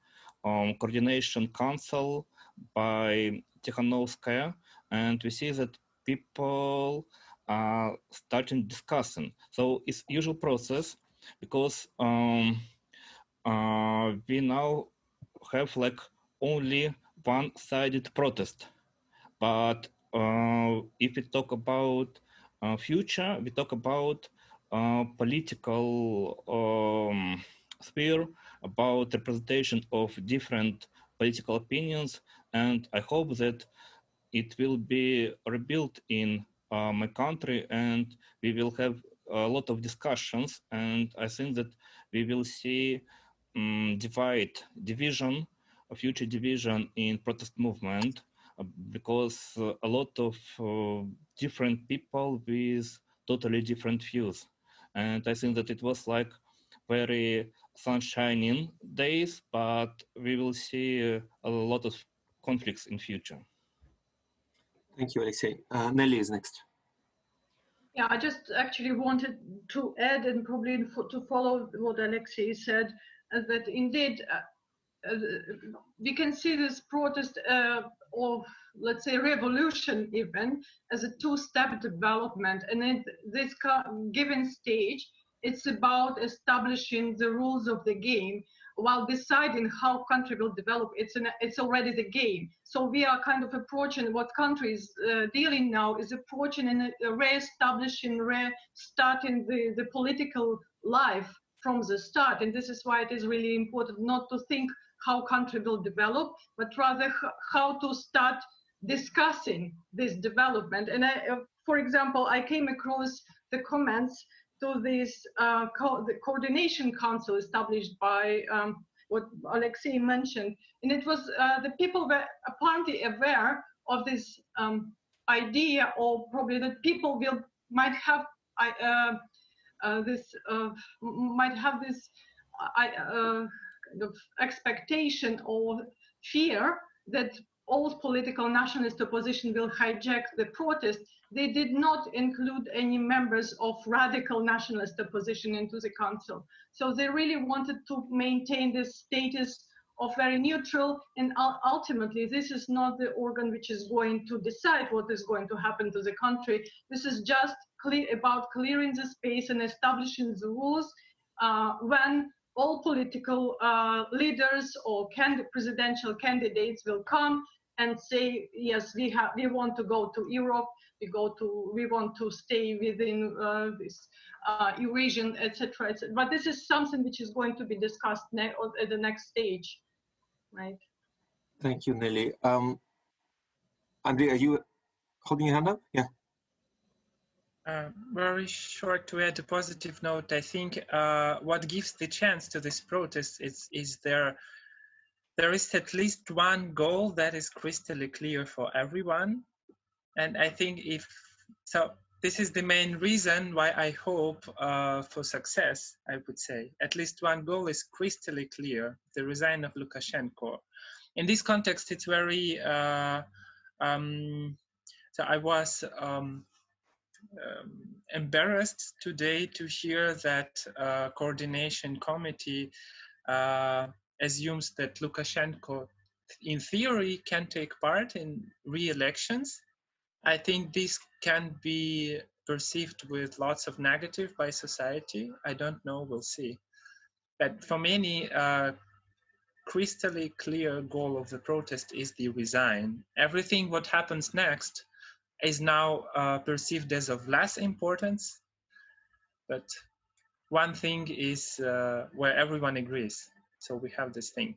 coordination council by Tikhanovskaya, and we see that people are starting discussing. So it's usual process, because we now have like only one-sided protest. But if we talk about future, we talk about political sphere, about representation of different political opinions, and I hope that it will be rebuilt in my country, and we will have a lot of discussions, and I think that we will see division, a future division in protest movement, because a lot of different people with totally different views. And I think that it was like very sunshining days, but we will see a lot of conflicts in future. Thank you, Alexey. Nelly is next. Yeah, I just actually wanted to add, and probably to follow what Alexey said, that indeed we can see this protest of, let's say, revolution even as a two-step development. And in this given stage, it's about establishing the rules of the game while deciding how country will develop. It's already the game. So we are kind of approaching what country is dealing now is approaching and re-establishing, restarting the political life from the start. And this is why it is really important not to think how country will develop, but rather how to start discussing this development. And for example, I came across the comments to this the coordination council established by what Alexey mentioned. And it was the people were apparently aware of this idea, or probably that people might have this kind of expectation or fear that all political nationalist opposition will hijack the protest. They did not include any members of radical nationalist opposition into the council. So they really wanted to maintain this status of very neutral, and ultimately this is not the organ which is going to decide what is going to happen to the country. This is just about clearing the space and establishing the rules when all political leaders or presidential candidates will come and say, yes, we want to go to Europe, we want to stay within this Eurasian, etc., etc. But this is something which is going to be discussed at the next stage, right? Thank you, Nelly. Andrei, are you holding your hand up? Yeah. Very short to add a positive note. I think what gives the chance to this protest is there is at least one goal that is crystal clear for everyone. And I think this is the main reason why I hope for success, I would say. At least one goal is crystal clear, the resign of Lukashenko. In this context, it's very, so I was embarrassed today to hear that coordination committee assumes that Lukashenko, in theory, can take part in re-elections. I think this can be perceived with lots of negative by society. I don't know, we'll see. But for many, crystal clear goal of the protest is the resign. Everything what happens next is now perceived as of less importance, but one thing is where everyone agrees. So we have this thing.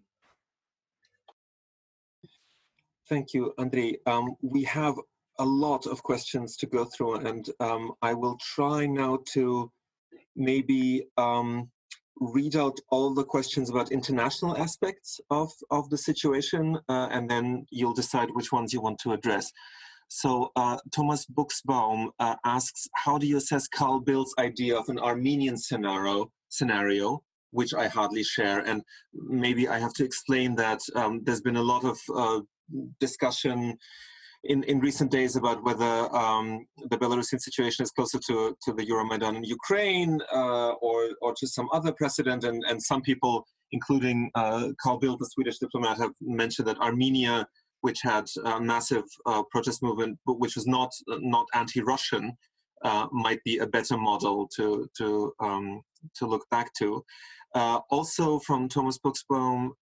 Thank you, Andrei. We have a lot of questions to go through, and I will try now to maybe read out all the questions about international aspects of the situation, and then you'll decide which ones you want to address. So Thomas Buxbaum asks, how do you assess Carl Bildt's idea of an Armenian scenario, which I hardly share? And maybe I have to explain that there's been a lot of discussion in recent days about whether the Belarusian situation is closer to the Euromaidan in Ukraine or to some other precedent. And some people, including Carl Bildt, the Swedish diplomat, have mentioned that Armenia, which had a massive protest movement, but which was not anti-Russian, might be a better model to look back to. Also from Thomas Buxbaum,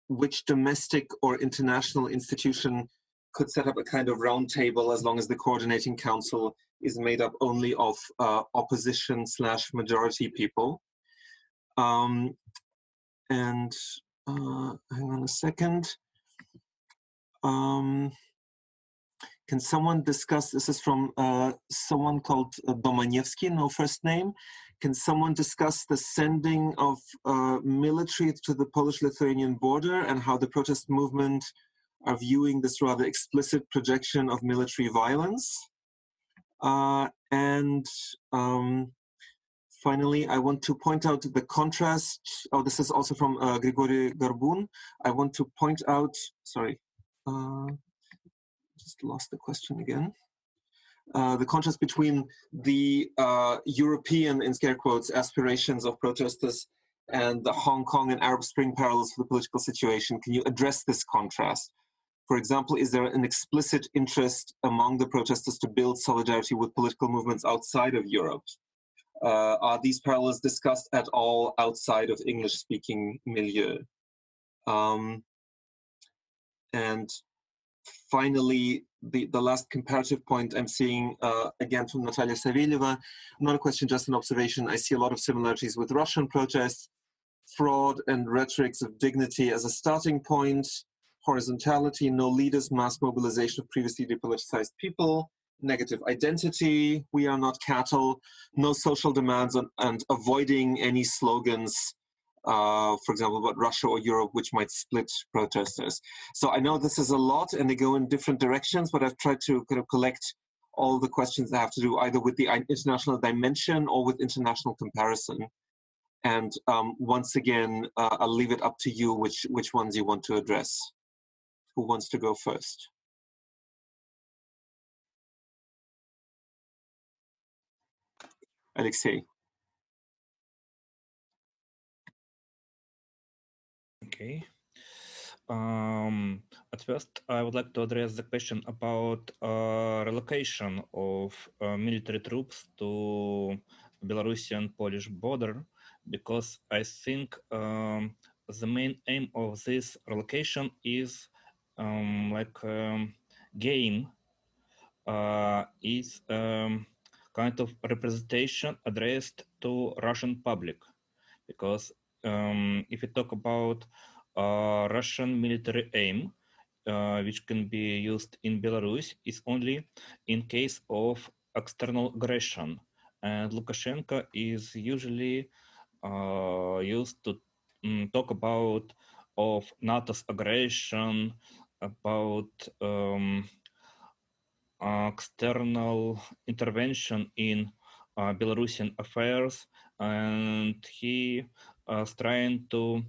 which domestic or international institution could set up a kind of round table as long as the coordinating council is made up only of opposition/majority people. And hang on a second. Can someone discuss, this is from someone called Domanevsky, no first name. Can someone discuss the sending of military to the Polish-Lithuanian border and how the protest movement are viewing this rather explicit projection of military violence? Finally, I want to point out the contrast. Oh, this is also from Grigory Garbun. I want to point out, sorry, just lost the question again. The contrast between the European, in scare quotes, aspirations of protesters and the Hong Kong and Arab Spring parallels for the political situation. Can you address this contrast? For example, is there an explicit interest among the protesters to build solidarity with political movements outside of Europe? Are these parallels discussed at all outside of English-speaking milieu? And finally, the last comparative point I'm seeing, again from Natalia Saveleva, not a question, just an observation. I see a lot of similarities with Russian protests, fraud and rhetorics of dignity as a starting point, horizontality, no leaders, mass mobilization of previously depoliticized people, negative identity, we are not cattle, no social demands, and avoiding any slogans, for example, about Russia or Europe, which might split protesters. So I know this is a lot and they go in different directions, but I've tried to kind of collect all the questions that have to do either with the international dimension or with international comparison. And once again, I'll leave it up to you which ones you want to address. Who wants to go first? Alexey. Okay. At first, I would like to address the question about relocation of military troops to Belarusian-Polish border, because I think the main aim of this relocation is game is kind of representation addressed to Russian public, because if you talk about Russian military aim, which can be used in Belarus, is only in case of external aggression. And Lukashenko is usually used to talk about of NATO's aggression, about external intervention in Belarusian affairs, and he is trying to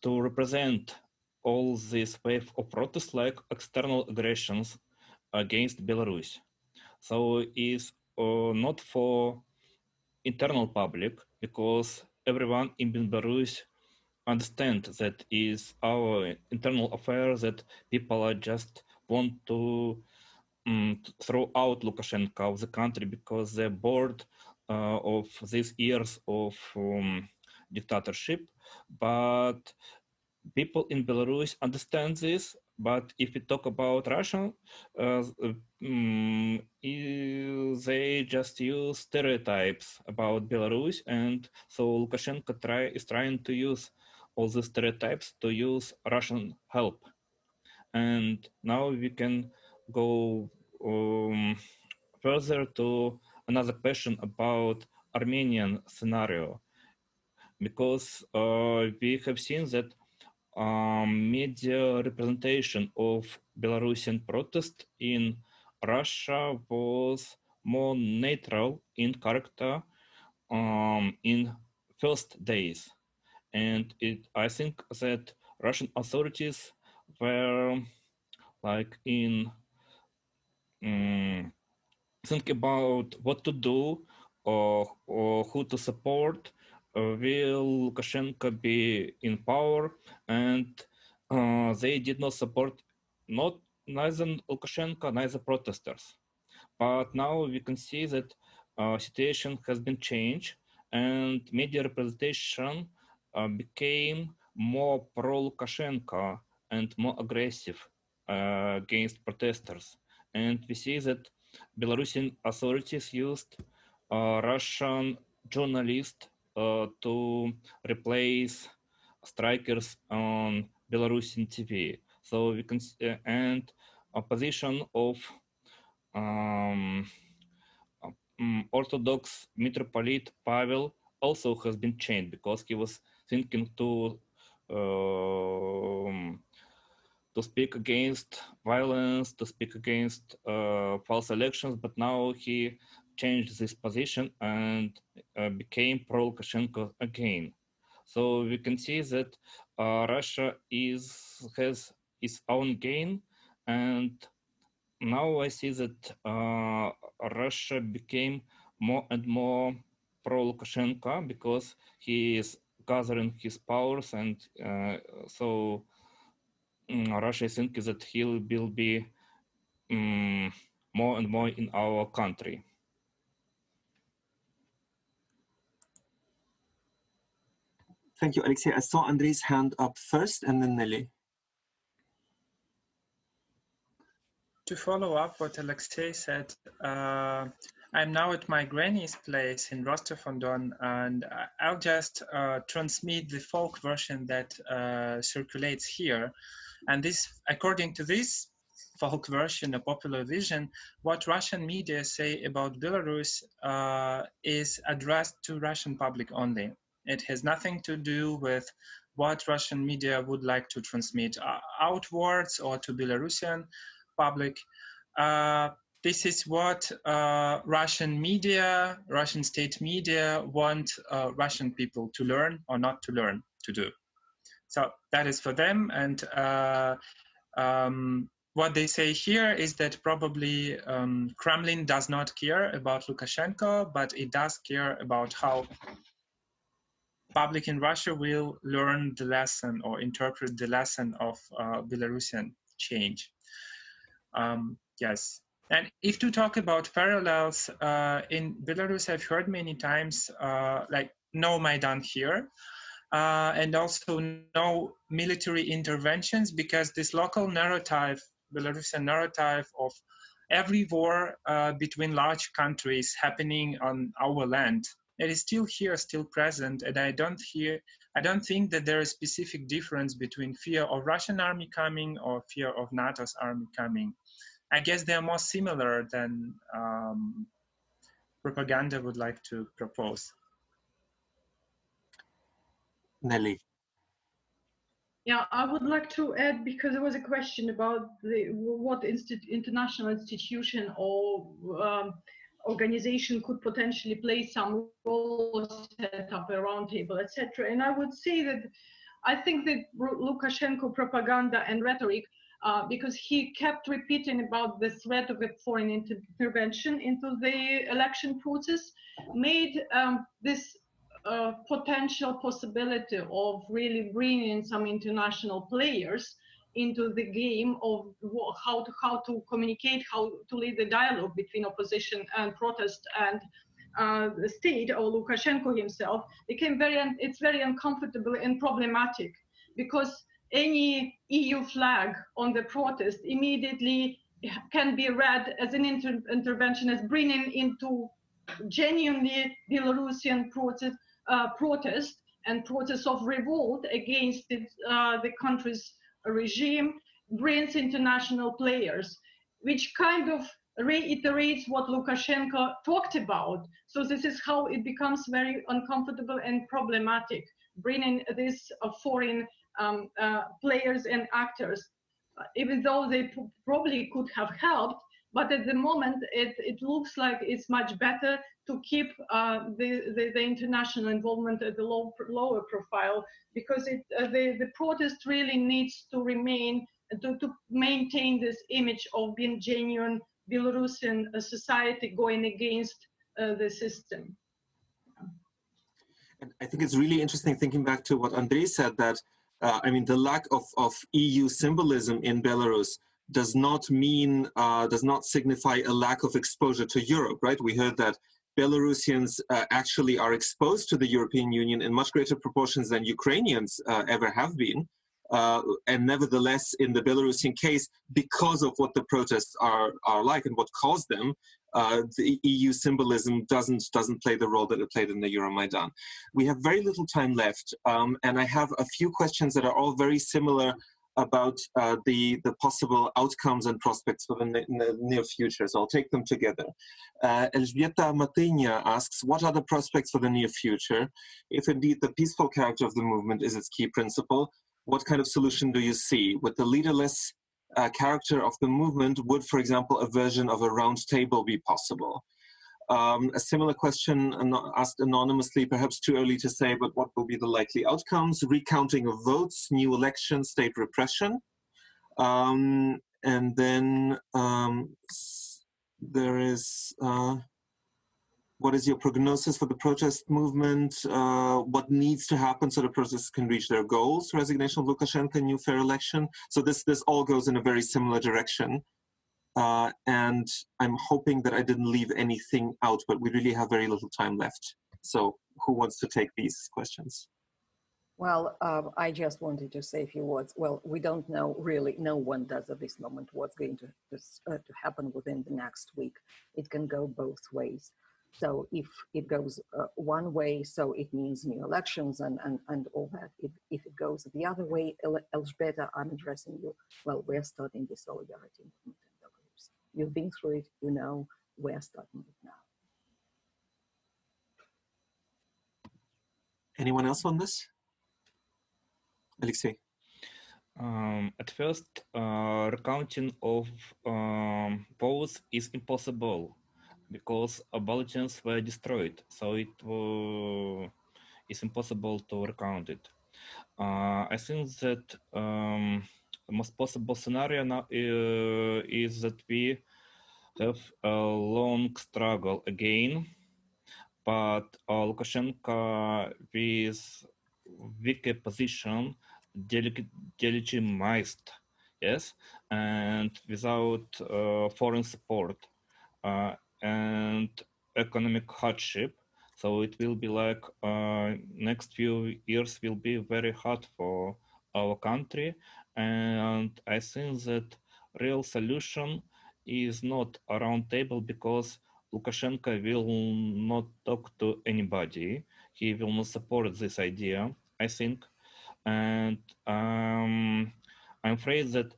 represent all this wave of protests like external aggressions against Belarus. So it's not for internal public, because everyone in Belarus understand that is our internal affair, that people are just want to throw out Lukashenko of the country because they're bored of these years of dictatorship. But people in Belarus understand this. But if we talk about Russia, they just use stereotypes about Belarus, and so Lukashenko is trying to use all the stereotypes to use Russian help. And now we can go further to another question about Armenian scenario, because we have seen that media representation of Belarusian protest in Russia was more neutral in character in first days. And I think that Russian authorities were like in think about what to do or who to support. Will Lukashenko be in power? And they did not support neither Lukashenko, neither protesters. But now we can see that situation has been changed, and media representation became more pro-Lukashenko and more aggressive against protesters. And we see that Belarusian authorities used Russian journalists to replace strikers on Belarusian TV. So we can and opposition of Orthodox Metropolite Pavel also has been changed, because he was thinking to speak against violence, to speak against false elections, but now he changed this position and became pro-Lukashenko again. So we can see that Russia has its own gain, and now I see that Russia became more and more pro-Lukashenko, because he is gathering his powers, and so Russia thinks that he will be more and more in our country. Thank you, Alexey. I saw Andrei's hand up first, and then Nelly. To follow up what Alexey said, I'm now at my granny's place in Rostov-on-Don, and I'll just transmit the folk version that circulates here. And this, according to this folk version, a popular vision, what Russian media say about Belarus is addressed to Russian public only. It has nothing to do with what Russian media would like to transmit outwards or to Belarusian public. This is what Russian media, Russian state media want Russian people to learn or not to learn to do. So that is for them. And what they say here is that probably Kremlin does not care about Lukashenko, but it does care about how public in Russia will learn the lesson or interpret the lesson of Belarusian change. Yes. And if to talk about parallels, in Belarus, I've heard many times, like no Maidan here, and also no military interventions, because this local narrative, Belarusian narrative of every war between large countries happening on our land it is still here, still present, and I don't think that there is a specific difference between fear of Russian army coming or fear of NATO's army coming. I guess they are more similar than propaganda would like to propose. Nelly. Yeah, I would like to add, because there was a question about what international institution or organization could potentially play some role, set up a roundtable, etc. And I would say that I think that Lukashenko propaganda and rhetoric, because he kept repeating about the threat of a foreign intervention into the election process, made this potential possibility of really bringing some international players into the game of how to communicate, how to lead the dialogue between opposition and protest and the state or Lukashenko himself, became it's very uncomfortable and problematic, because any EU flag on the protest immediately can be read as an intervention, as bringing into genuinely Belarusian protest and process of revolt against the country's regime, brings international players, which kind of reiterates what Lukashenko talked about. So this is how it becomes very uncomfortable and problematic, bringing these foreign players and actors, even though they probably could have helped. But at the moment, it looks like it's much better to keep the international involvement at the lower profile, because the protest really needs to remain, to maintain this image of being genuine Belarusian society going against the system. And I think it's really interesting thinking back to what Andrei said, that I mean, the lack of EU symbolism in Belarus does not mean, does not signify a lack of exposure to Europe, right? We heard that Belarusians actually are exposed to the European Union in much greater proportions than Ukrainians ever have been. And nevertheless, in the Belarusian case, because of what the protests are like and what caused them, the EU symbolism doesn't play the role that it played in the Euromaidan. We have very little time left, and I have a few questions that are all very similar about the possible outcomes and prospects for the near future. So I'll take them together. Elżbieta Matynia asks, what are the prospects for the near future? If indeed the peaceful character of the movement is its key principle, what kind of solution do you see? With the leaderless character of the movement, would, for example, a version of a round table be possible? A similar question asked anonymously, perhaps too early to say, but what will be the likely outcomes? Recounting of votes, new elections, state repression. And then there is, what is your prognosis for the protest movement? What needs to happen so the protests can reach their goals? Resignation of Lukashenko, new fair election. So this all goes in a very similar direction. And I'm hoping that I didn't leave anything out, but we really have very little time left. So who wants to take these questions? Well, I just wanted to say a few words. Well, we don't know, really, no one does at this moment what's going to happen within the next week. It can go both ways. So if it goes one way, so it means new elections and all that. If it goes the other way, Elżbieta, I'm addressing you. Well, we're starting the solidarity movement in Belarus. You've been through it, you know, we're starting it now. Anyone else on this? Alexey. At first, recounting of votes is impossible because bulletins were destroyed, so it is impossible to recount it. I think that the most possible scenario now is that we have a long struggle again, but Lukashenko with weaker position delegitimized, yes, and without foreign support and economic hardship. So it will be like next few years will be very hard for our country. And I think that real solution is not a round table because Lukashenko will not talk to anybody. He will not support this idea, I think. And I'm afraid that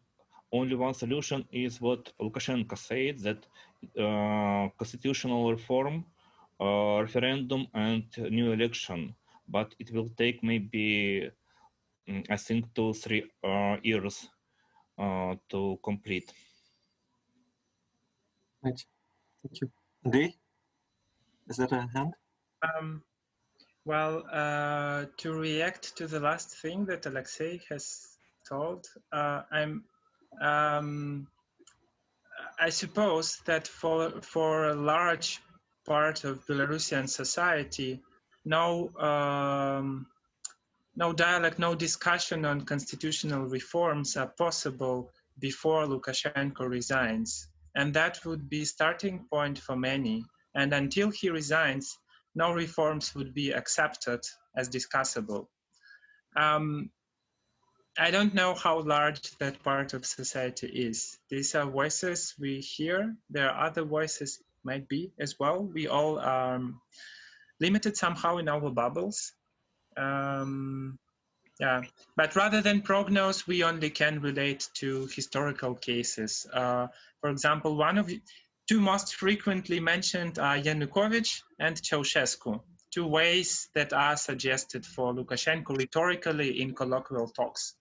only one solution is what Lukashenko said, that constitutional reform, referendum, and new election. But it will take maybe, I think, 2-3 years to complete. Right. Thank you. Andrei, is that a hand? Well, to react to the last thing that Alexey has told, I suppose that for a large part of Belarusian society, no dialogue, no discussion on constitutional reforms are possible before Lukashenko resigns. And that would be starting point for many. And until he resigns, no reforms would be accepted as discussable. I don't know how large that part of society is. These are voices we hear. There are other voices, might be as well. We all are limited somehow in our bubbles. Yeah, but rather than prognose, we only can relate to historical cases. For example, one of the two most frequently mentioned are Yanukovych and Ceausescu, two ways that are suggested for Lukashenko rhetorically in colloquial talks.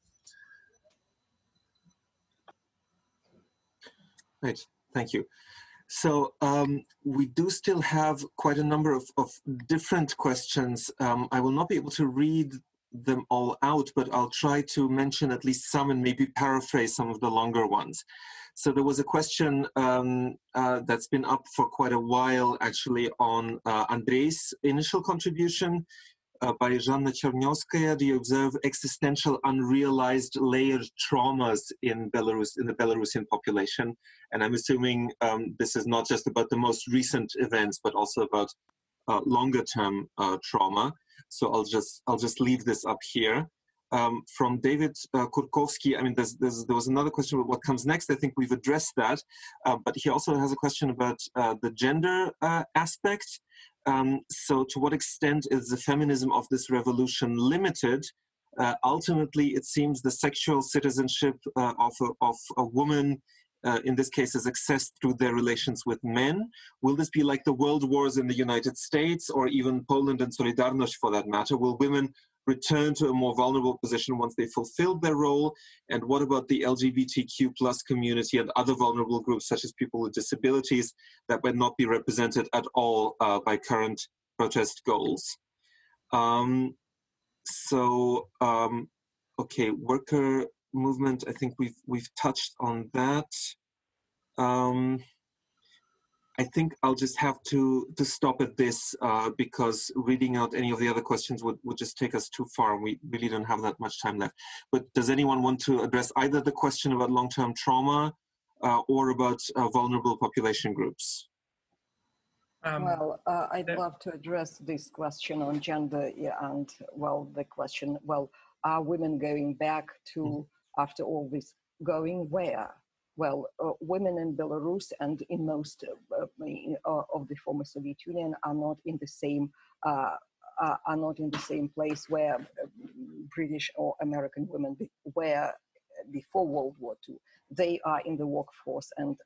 Right, thank you. So we do still have quite a number of different questions. I will not be able to read them all out, but I'll try to mention at least some and maybe paraphrase some of the longer ones. So there was a question that's been up for quite a while, actually, on Andrei's initial contribution by Zhanna Chernyovskaya. Do you observe existential unrealized layered traumas in Belarus, in the Belarusian population? And I'm assuming this is not just about the most recent events, but also about longer-term trauma. So I'll just leave this up here. From David Kurkowski, I mean, there was another question about what comes next. I think we've addressed that, but he also has a question about the gender aspect. So to what extent is the feminism of this revolution limited? Ultimately, it seems the sexual citizenship of a woman, in this case, is accessed through their relations with men. Will this be like the world wars in the United States, or even Poland and Solidarność for that matter? Will women return to a more vulnerable position once they fulfilled their role? And what about the LGBTQ plus community and other vulnerable groups, such as people with disabilities, that might not be represented at all by current protest goals? Okay, worker movement, I think we've touched on that. I think I'll just have to stop at this because reading out any of the other questions would just take us too far. We really don't have that much time left. But does anyone want to address either the question about long-term trauma or about vulnerable population groups? Well, I'd love to address this question on gender and, well, the question, well, are women going back to, after all this, going where? Well, women in Belarus and in most of the former Soviet Union are not in the same place where British or American women were before World War II. They are in the workforce and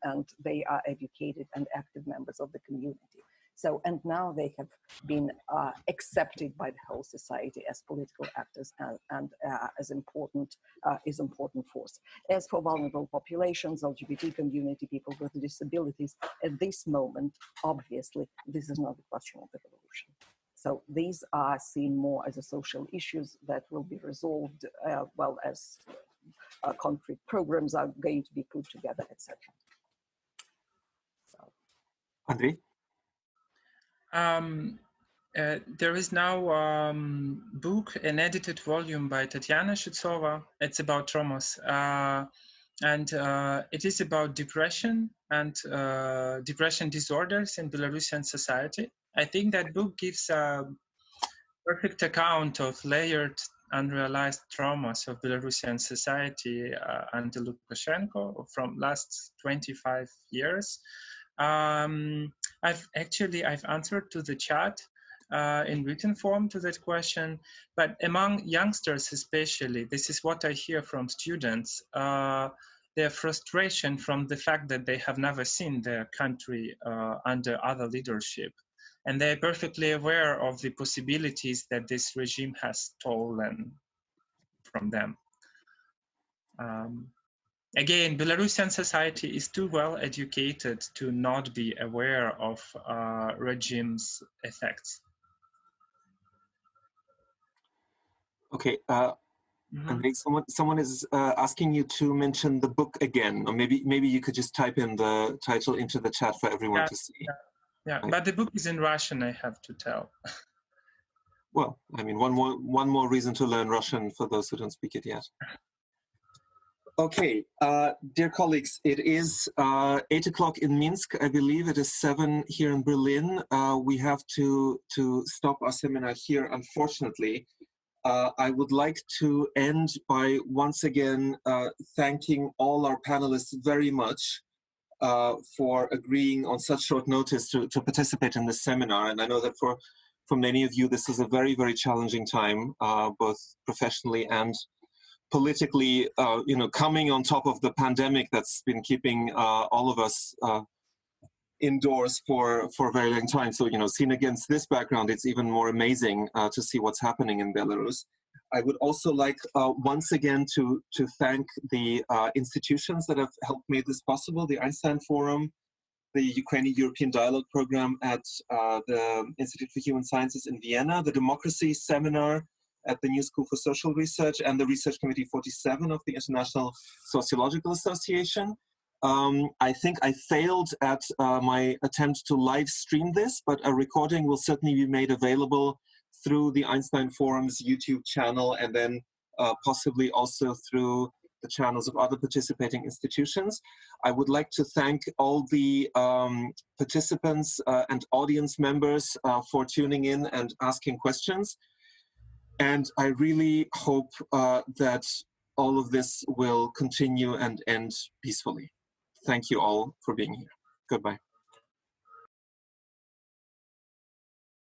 they are educated and active members of the community. So, and now they have been accepted by the whole society as political actors and as important force. As for vulnerable populations, LGBT community, people with disabilities, at this moment, obviously, this is not a question of the revolution. So these are seen more as a social issues that will be resolved well as concrete programs are going to be put together, etc. So. Andrei? There is now a book, an edited volume by Tatiana Shutsova. It's about traumas. And it is about depression and depression disorders in Belarusian society. I think that book gives a perfect account of layered, unrealized traumas of Belarusian society under Lukashenko from last 25 years. I've answered to the chat in written form to that question, but among youngsters especially, this is what I hear from students, their frustration from the fact that they have never seen their country under other leadership. And they're perfectly aware of the possibilities that this regime has stolen from them. Again, Belarusian society is too well educated to not be aware of regime's effects. Okay, and someone is asking you to mention the book again, or maybe you could just type in the title into the chat for everyone to see. Yeah, but the book is in Russian, I have to tell. Well, I mean, one more reason to learn Russian for those who don't speak it yet. Okay, dear colleagues, it is 8 o'clock in Minsk. I believe it is 7 here in Berlin. We have to stop our seminar here, unfortunately. I would like to end by once again thanking all our panelists very much for agreeing on such short notice to participate in this seminar. And I know that for many of you, this is a very, very challenging time, both professionally and politically, coming on top of the pandemic that's been keeping all of us indoors for a very long time. So, seen against this background, it's even more amazing to see what's happening in Belarus. I would also like once again to thank the institutions that have helped make this possible, the Einstein Forum, the Ukrainian-European Dialogue Program at the Institute for Human Sciences in Vienna, the Democracy Seminar at the New School for Social Research, and the Research Committee 47 of the International Sociological Association. I think I failed at my attempt to live stream this, but a recording will certainly be made available through the Einstein Forum's YouTube channel, and then possibly also through the channels of other participating institutions. I would like to thank all the participants and audience members for tuning in and asking questions. And I really hope that all of this will continue and end peacefully. Thank you all for being here. Goodbye.